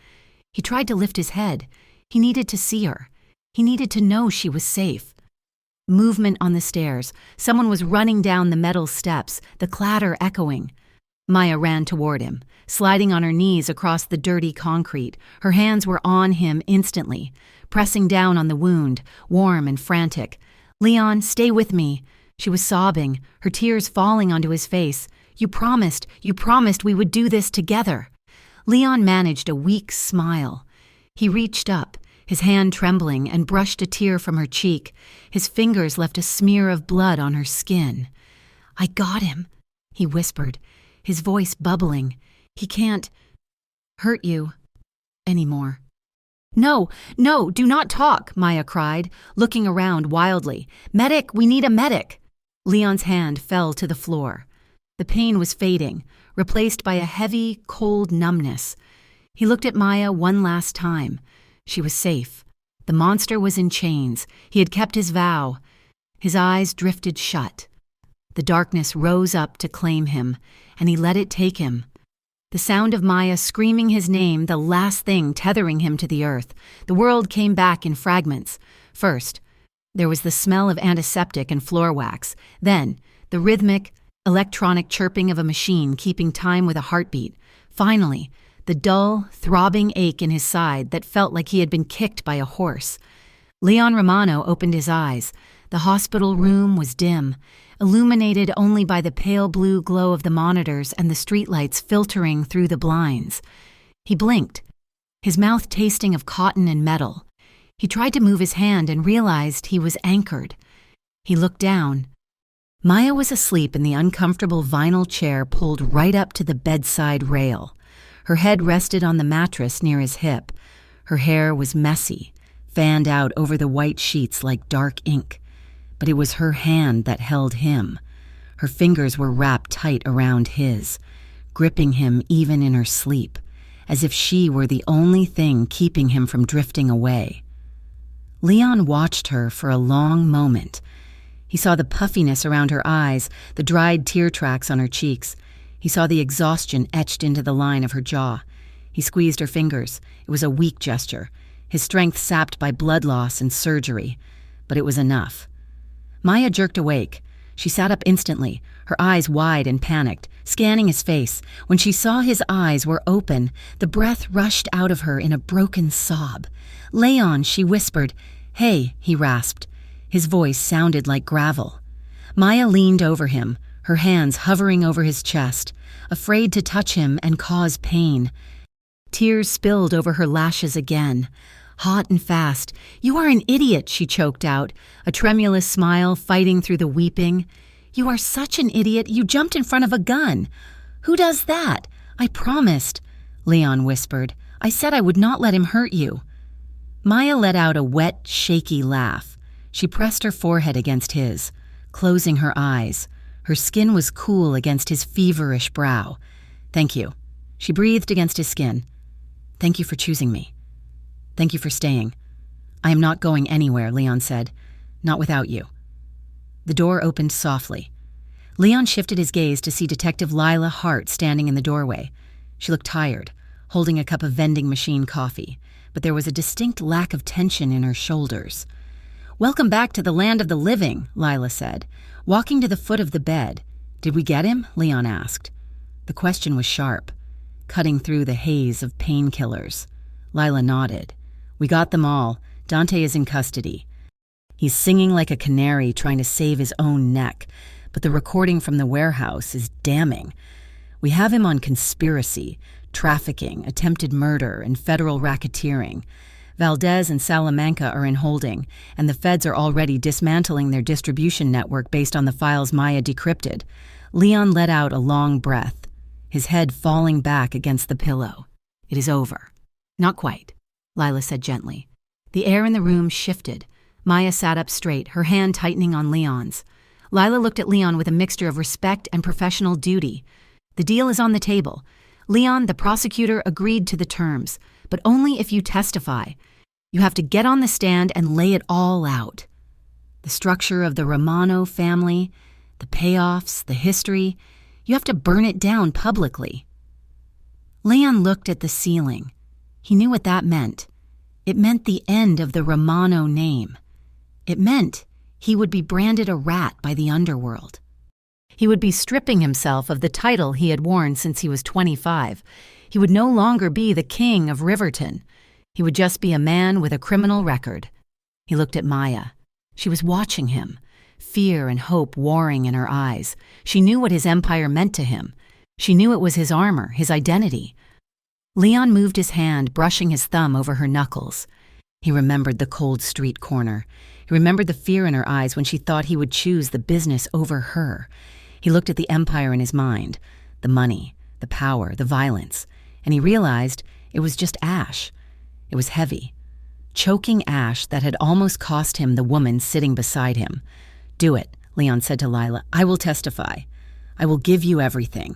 Speaker 1: He tried to lift his head. He needed to see her. He needed to know she was safe. Movement on the stairs. Someone was running down the metal steps, the clatter echoing. Maya ran toward him, sliding on her knees across the dirty concrete. Her hands were on him instantly, pressing down on the wound, warm and frantic. "Leon, stay with me." She was sobbing, her tears falling onto his face. You promised we would do this together." Leon managed a weak smile. He reached up, his hand trembling, and brushed a tear from her cheek. His fingers left a smear of blood on her skin. "I got him," he whispered, his voice bubbling. "He can't hurt you anymore." No, do not talk," Maya cried, looking around wildly. "Medic, we need a medic." Leon's hand fell to the floor. The pain was fading, replaced by a heavy, cold numbness. He looked at Maya one last time. She was safe. The monster was in chains. He had kept his vow. His eyes drifted shut. The darkness rose up to claim him, and he let it take him. The sound of Maya screaming his name, the last thing tethering him to the earth. The world came back in fragments. First, there was the smell of antiseptic and floor wax. Then, the rhythmic, electronic chirping of a machine keeping time with a heartbeat. Finally, the dull, throbbing ache in his side that felt like he had been kicked by a horse. Leon Romano opened his eyes. The hospital room was dim. illuminated only by the pale blue glow of the monitors and the streetlights filtering through the blinds. He blinked, his mouth tasting of cotton and metal. He tried to move his hand and realized he was anchored. He looked down. Maya was asleep in the uncomfortable vinyl chair pulled right up to the bedside rail. Her head rested on the mattress near his hip. Her hair was messy, fanned out over the white sheets like dark ink. But it was her hand that held him. Her fingers were wrapped tight around his, gripping him even in her sleep, as if she were the only thing keeping him from drifting away. Leon watched her for a long moment. He saw the puffiness around her eyes, the dried tear tracks on her cheeks. He saw the exhaustion etched into the line of her jaw. He squeezed her fingers. It was a weak gesture, his strength sapped by blood loss and surgery. But it was enough. Maya jerked awake. She sat up instantly, her eyes wide and panicked, scanning his face. When she saw his eyes were open, the breath rushed out of her in a broken sob. "Leon," she whispered. "Hey," he rasped. His voice sounded like gravel. Maya leaned over him, her hands hovering over his chest, afraid to touch him and cause pain. Tears spilled over her lashes again, hot and fast. "You are an idiot," she choked out, a tremulous smile fighting through the weeping. "You are such an idiot, you jumped in front of a gun." "Who does that?" "I promised," Leon whispered. "I said I would not let him hurt you." Maya let out a wet, shaky laugh. She pressed her forehead against his, closing her eyes. Her skin was cool against his feverish brow. "Thank you." She breathed against his skin. "Thank you for choosing me. Thank you for staying." "I am not going anywhere," Leon said. "Not without you." The door opened softly. Leon shifted his gaze to see Detective Lila Hart standing in the doorway. She looked tired, holding a cup of vending machine coffee, but there was a distinct lack of tension in her shoulders. "Welcome back to the land of the living," Lila said, walking to the foot of the bed. "Did we get him?" Leon asked. The question was sharp, cutting through the haze of painkillers. Lila nodded. "We got them all. Dante is in custody. He's singing like a canary trying to save his own neck, but the recording from the warehouse is damning. We have him on conspiracy, trafficking, attempted murder, and federal racketeering. Valdez and Salamanca are in holding, and the feds are already dismantling their distribution network based on the files Maya decrypted." Leon let out a long breath, his head falling back against the pillow. "It is over." "Not quite," Lila said gently. The air in the room shifted. Maya sat up straight, her hand tightening on Leon's. Lila looked at Leon with a mixture of respect and professional duty. "The deal is on the table. Leon, the prosecutor, agreed to the terms, but only if you testify. You have to get on the stand and lay it all out. The structure of the Romano family, the payoffs, the history, you have to burn it down publicly." Leon looked at the ceiling. He knew what that meant. It meant the end of the Romano name. It meant he would be branded a rat by the underworld. He would be stripping himself of the title he had worn since he was 25. He would no longer be the king of Riverton. He would just be a man with a criminal record. He looked at Maya. She was watching him, fear and hope warring in her eyes. She knew what his empire meant to him. She knew it was his armor, his identity. Leon moved his hand, brushing his thumb over her knuckles. He remembered the cold street corner. He remembered the fear in her eyes when she thought he would choose the business over her. He looked at the empire in his mind, the money, the power, the violence, and he realized it was just ash. It was heavy, choking ash that had almost cost him the woman sitting beside him. "Do it," Leon said to Lila. "I will testify. I will give you everything."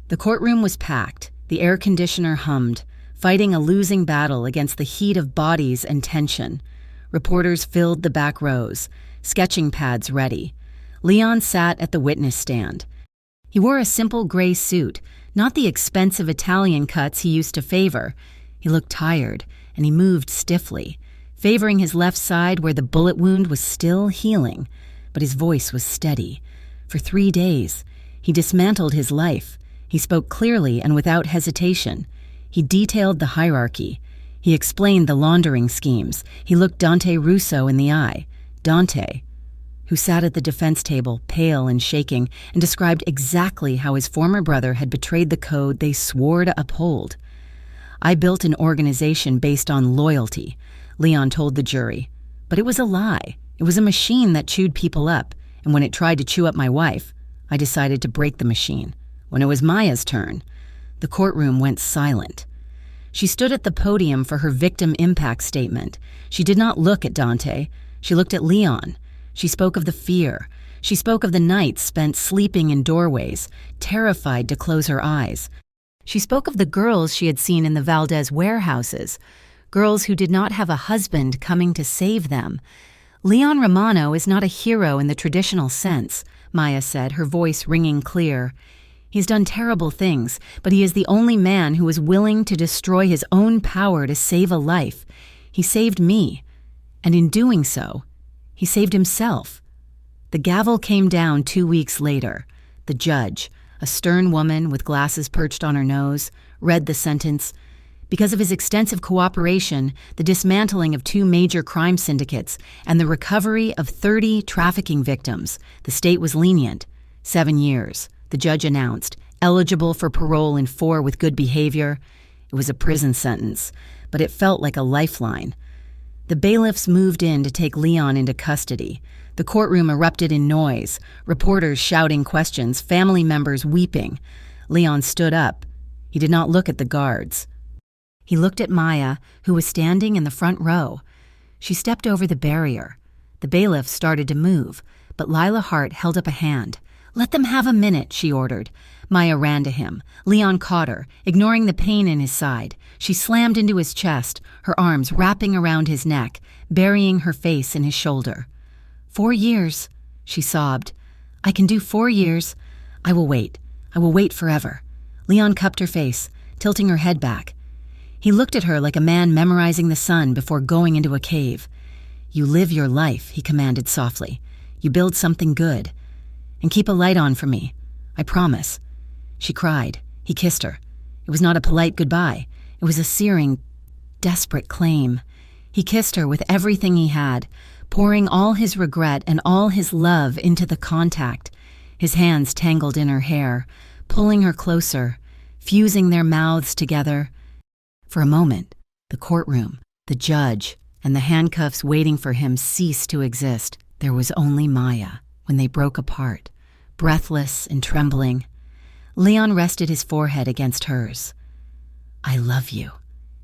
Speaker 1: The courtroom was packed. The air conditioner hummed, fighting a losing battle against the heat of bodies and tension. Reporters filled the back rows, sketching pads ready. Leon sat at the witness stand. He wore a simple gray suit, not the expensive Italian cuts he used to favor. He looked tired, and he moved stiffly, favoring his left side where the bullet wound was still healing. But his voice was steady. For 3 days, he dismantled his life. He spoke clearly and without hesitation. He detailed the hierarchy. He explained the laundering schemes. He looked Dante Russo in the eye. Dante, who sat at the defense table, pale and shaking, and described exactly how his former brother had betrayed the code they swore to uphold. "I built an organization based on loyalty," Leon told the jury. "But it was a lie. It was a machine that chewed people up, and when it tried to chew up my wife, I decided to break the machine. When it was Maya's turn, the courtroom went silent. She stood at the podium for her victim impact statement. She did not look at Dante. She looked at Leon. She spoke of the fear. She spoke of the nights spent sleeping in doorways, terrified to close her eyes. She spoke of the girls she had seen in the Valdez warehouses, girls who did not have a husband coming to save them. "Leon Romano is not a hero in the traditional sense," Maya said, her voice ringing clear. "He's done terrible things, but he is the only man who is willing to destroy his own power to save a life. He saved me, and in doing so, he saved himself." The gavel came down 2 weeks later. The judge, a stern woman with glasses perched on her nose, read the sentence. Because of his extensive cooperation, the dismantling of 2 major crime syndicates, and the recovery of 30 trafficking victims, the state was lenient. 7 years, the judge announced, eligible for parole in 4 with good behavior. It was a prison sentence, but it felt like a lifeline. The bailiffs moved in to take Leon into custody. The courtroom erupted in noise, reporters shouting questions, family members weeping. Leon stood up. He did not look at the guards. He looked at Maya, who was standing in the front row. She stepped over the barrier. The bailiff started to move, but Lila Hart held up a hand. "Let them have a minute," she ordered. Maya ran to him. Leon caught her, ignoring the pain in his side. She slammed into his chest, her arms wrapping around his neck, burying her face in his shoulder. "4 years," she sobbed. "I can do 4 years. I will wait. I will wait forever." Leon cupped her face, tilting her head back. He looked at her like a man memorizing the sun before going into a cave. "You live your life," he commanded softly. "You build something good. And keep a light on for me. I promise." She cried. He kissed her. It was not a polite goodbye. It was a searing, desperate claim. He kissed her with everything he had, pouring all his regret and all his love into the contact. His hands tangled in her hair, pulling her closer, fusing their mouths together. For a moment, the courtroom, the judge, and the handcuffs waiting for him ceased to exist. There was only Maya when they broke apart, breathless and trembling. Leon rested his forehead against hers. "I love you,"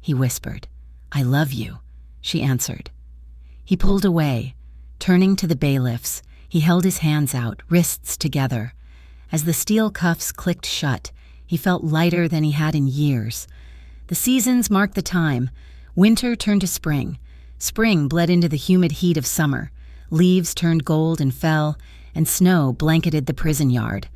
Speaker 1: he whispered. "I love you," she answered. He pulled away. Turning to the bailiffs, he held his hands out, wrists together. As the steel cuffs clicked shut, he felt lighter than he had in years. The seasons marked the time. Winter turned to spring. Spring bled into the humid heat of summer. Leaves turned gold and fell, and snow blanketed the prison yard.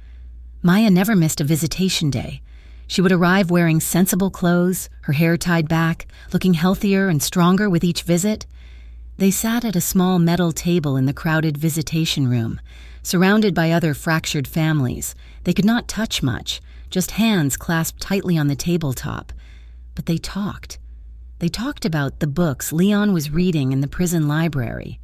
Speaker 1: Maya never missed a visitation day. She would arrive wearing sensible clothes, her hair tied back, looking healthier and stronger with each visit. They sat at a small metal table in the crowded visitation room, surrounded by other fractured families. They could not touch much, just hands clasped tightly on the tabletop. But they talked. They talked about the books Leon was reading in the prison library.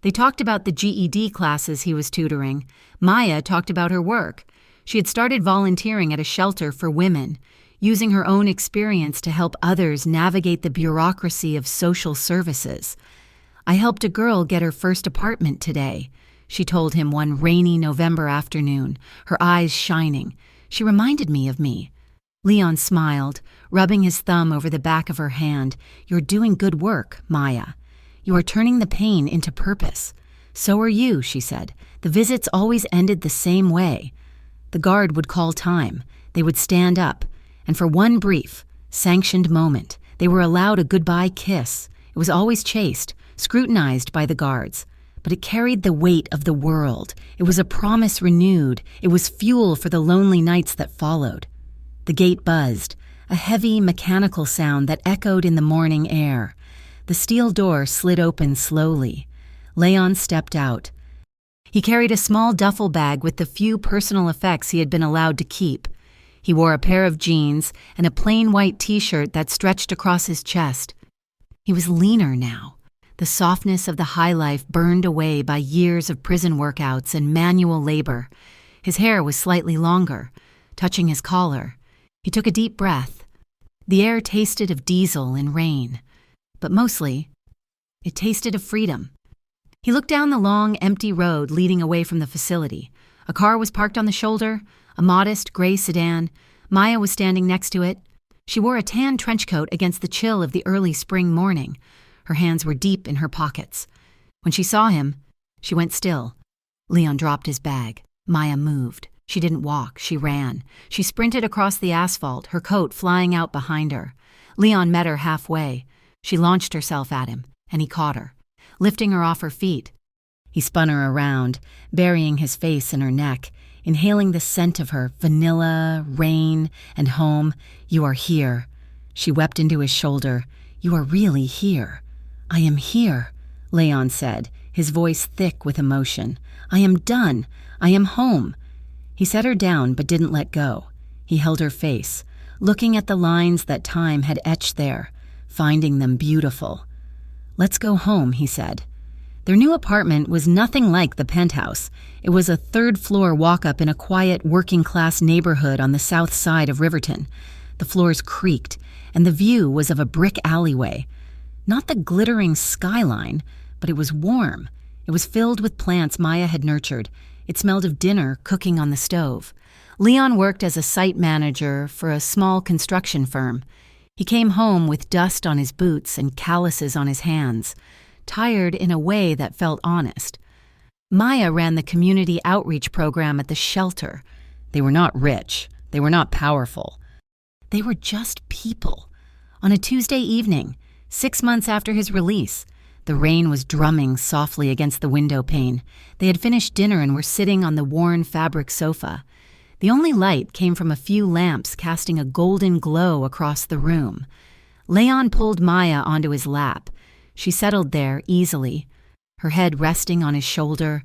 Speaker 1: They talked about the GED classes he was tutoring. Maya talked about her work. She had started volunteering at a shelter for women, using her own experience to help others navigate the bureaucracy of social services. "I helped a girl get her first apartment today," she told him one rainy November afternoon, her eyes shining. "She reminded me of me." Leon smiled, rubbing his thumb over the back of her hand. "You're doing good work, Maya. You are turning the pain into purpose." "So are you," she said. "The visits always ended the same way." The guard would call time. They would stand up, and for one brief, sanctioned moment, they were allowed a goodbye kiss. It was always chaste, scrutinized by the guards, but it carried the weight of the world. It was a promise renewed. It was fuel for the lonely nights that followed. The gate buzzed, a heavy mechanical sound that echoed in the morning air. The steel door slid open slowly. Leon stepped out. He carried a small duffel bag with the few personal effects he had been allowed to keep. He wore a pair of jeans and a plain white t-shirt that stretched across his chest. He was leaner now. the softness of the high life burned away by years of prison workouts and manual labor. His hair was slightly longer, touching his collar. He took a deep breath. The air tasted of diesel and rain, but mostly, it tasted of freedom. He looked down the long, empty road leading away from the facility. A car was parked on the shoulder, a modest gray sedan. Maya was standing next to it. She wore a tan trench coat against the chill of the early spring morning. Her hands were deep in her pockets. When she saw him, she went still. Leon dropped his bag. Maya moved. She didn't walk, she ran. She sprinted across the asphalt, her coat flying out behind her. Leon met her halfway. She launched herself at him, and he caught her, lifting her off her feet. He spun her around, burying his face in her neck, inhaling the scent of her, vanilla, rain, and home. "You are here." She wept into his shoulder. "You are really here." "I am here," Leon said, his voice thick with emotion. "I am done. I am home." He set her down but didn't let go. He held her face, looking at the lines that time had etched there, finding them beautiful. "Let's go home," he said. Their new apartment was nothing like the penthouse. It was a third-floor walk-up in a quiet, working-class neighborhood on the south side of Riverton. The floors creaked, and the view was of a brick alleyway. Not the glittering skyline, but it was warm. It was filled with plants Maya had nurtured. It smelled of dinner cooking on the stove. Leon worked as a site manager for a small construction firm. He came home with dust on his boots and calluses on his hands, tired in a way that felt honest. Maya ran the community outreach program at the shelter. They were not rich. They were not powerful. They were just people. On a Tuesday evening, 6 months after his release, the rain was drumming softly against the window pane. They had finished dinner and were sitting on the worn fabric sofa. The only light came from a few lamps casting a golden glow across the room. Leon pulled Maya onto his lap. She settled there easily, her head resting on his shoulder,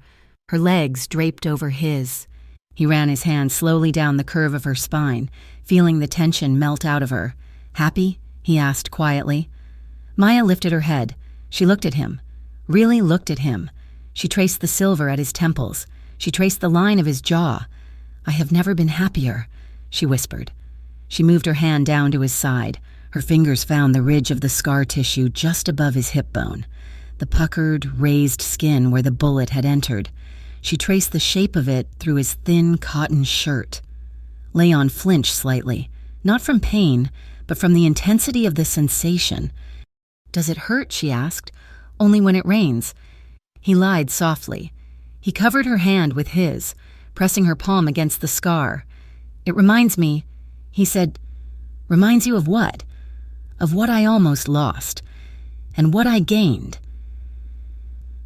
Speaker 1: her legs draped over his. He ran his hand slowly down the curve of her spine, feeling the tension melt out of her. "Happy?" he asked quietly. Maya lifted her head. She looked at him, really looked at him. She traced the silver at his temples. She traced the line of his jaw. "I have never been happier," she whispered. She moved her hand down to his side. Her fingers found the ridge of the scar tissue just above his hip bone, the puckered, raised skin where the bullet had entered. She traced the shape of it through his thin cotton shirt. Leon flinched slightly, not from pain, but from the intensity of the sensation. "Does it hurt?" she asked. "Only when it rains." He lied softly. He covered her hand with his, pressing her palm against the scar. "It reminds me," he said. "Reminds you of what?" "Of what I almost lost, and what I gained."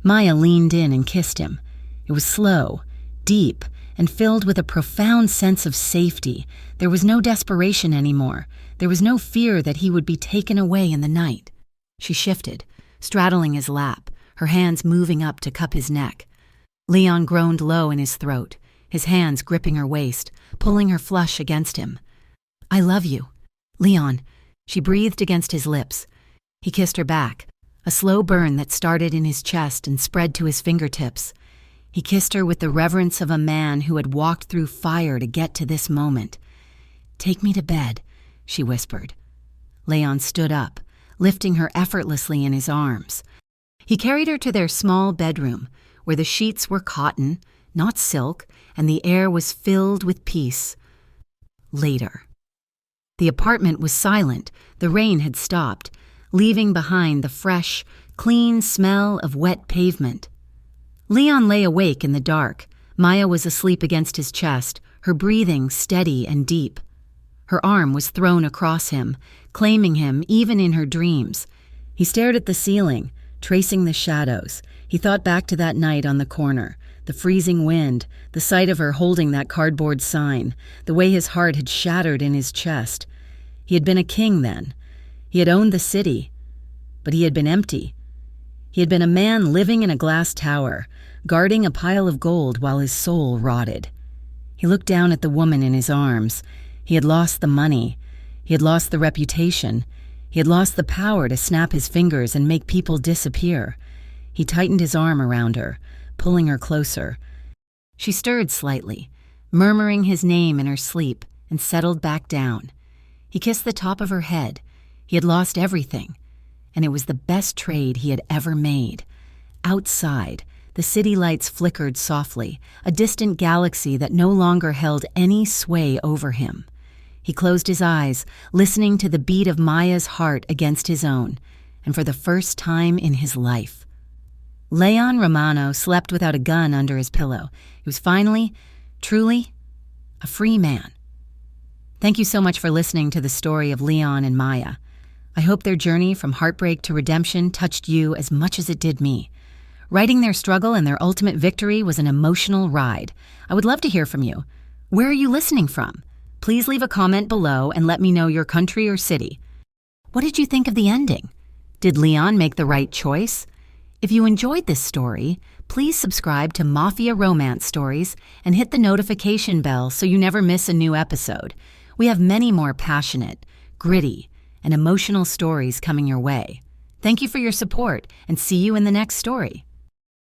Speaker 1: Maya leaned in and kissed him. It was slow, deep, and filled with a profound sense of safety. There was no desperation anymore. There was no fear that he would be taken away in the night. She shifted, straddling his lap, her hands moving up to cup his neck. Leon groaned low in his throat, his hands gripping her waist, pulling her flush against him. "I love you, Leon," she breathed against his lips. He kissed her back, a slow burn that started in his chest and spread to his fingertips. He kissed her with the reverence of a man who had walked through fire to get to this moment. "Take me to bed," she whispered. Leon stood up, lifting her effortlessly in his arms. He carried her to their small bedroom, where the sheets were cotton, not silk, and the air was filled with peace. Later. The apartment was silent. The rain had stopped, leaving behind the fresh, clean smell of wet pavement. Leon lay awake in the dark. Maya was asleep against his chest, her breathing steady and deep. Her arm was thrown across him, claiming him even in her dreams. He stared at the ceiling, tracing the shadows. He thought back to that night on the corner, the freezing wind, the sight of her holding that cardboard sign, the way his heart had shattered in his chest. He had been a king then. He had owned the city, but he had been empty. He had been a man living in a glass tower, guarding a pile of gold while his soul rotted. He looked down at the woman in his arms. He had lost the money. He had lost the reputation. He had lost the power to snap his fingers and make people disappear. He tightened his arm around her, pulling her closer. She stirred slightly, murmuring his name in her sleep, and settled back down. He kissed the top of her head. He had lost everything, and it was the best trade he had ever made. Outside, the city lights flickered softly, a distant galaxy that no longer held any sway over him. He closed his eyes, listening to the beat of Maya's heart against his own, and for the first time in his life. Leon Romano slept without a gun under his pillow. He was finally, truly, a free man. Thank you so much for listening to the story of Leon and Maya. I hope their journey from heartbreak to redemption touched you as much as it did me. Writing their struggle and their ultimate victory was an emotional ride. I would love to hear from you. Where are you listening from? Please leave a comment below and let me know your country or city. What did you think of the ending? Did Leon make the right choice? If you enjoyed this story, please subscribe to Mafia Romance Stories and hit the notification bell so you never miss a new episode. We have many more passionate, gritty, and emotional stories coming your way. Thank you for your support, and see you in the next story.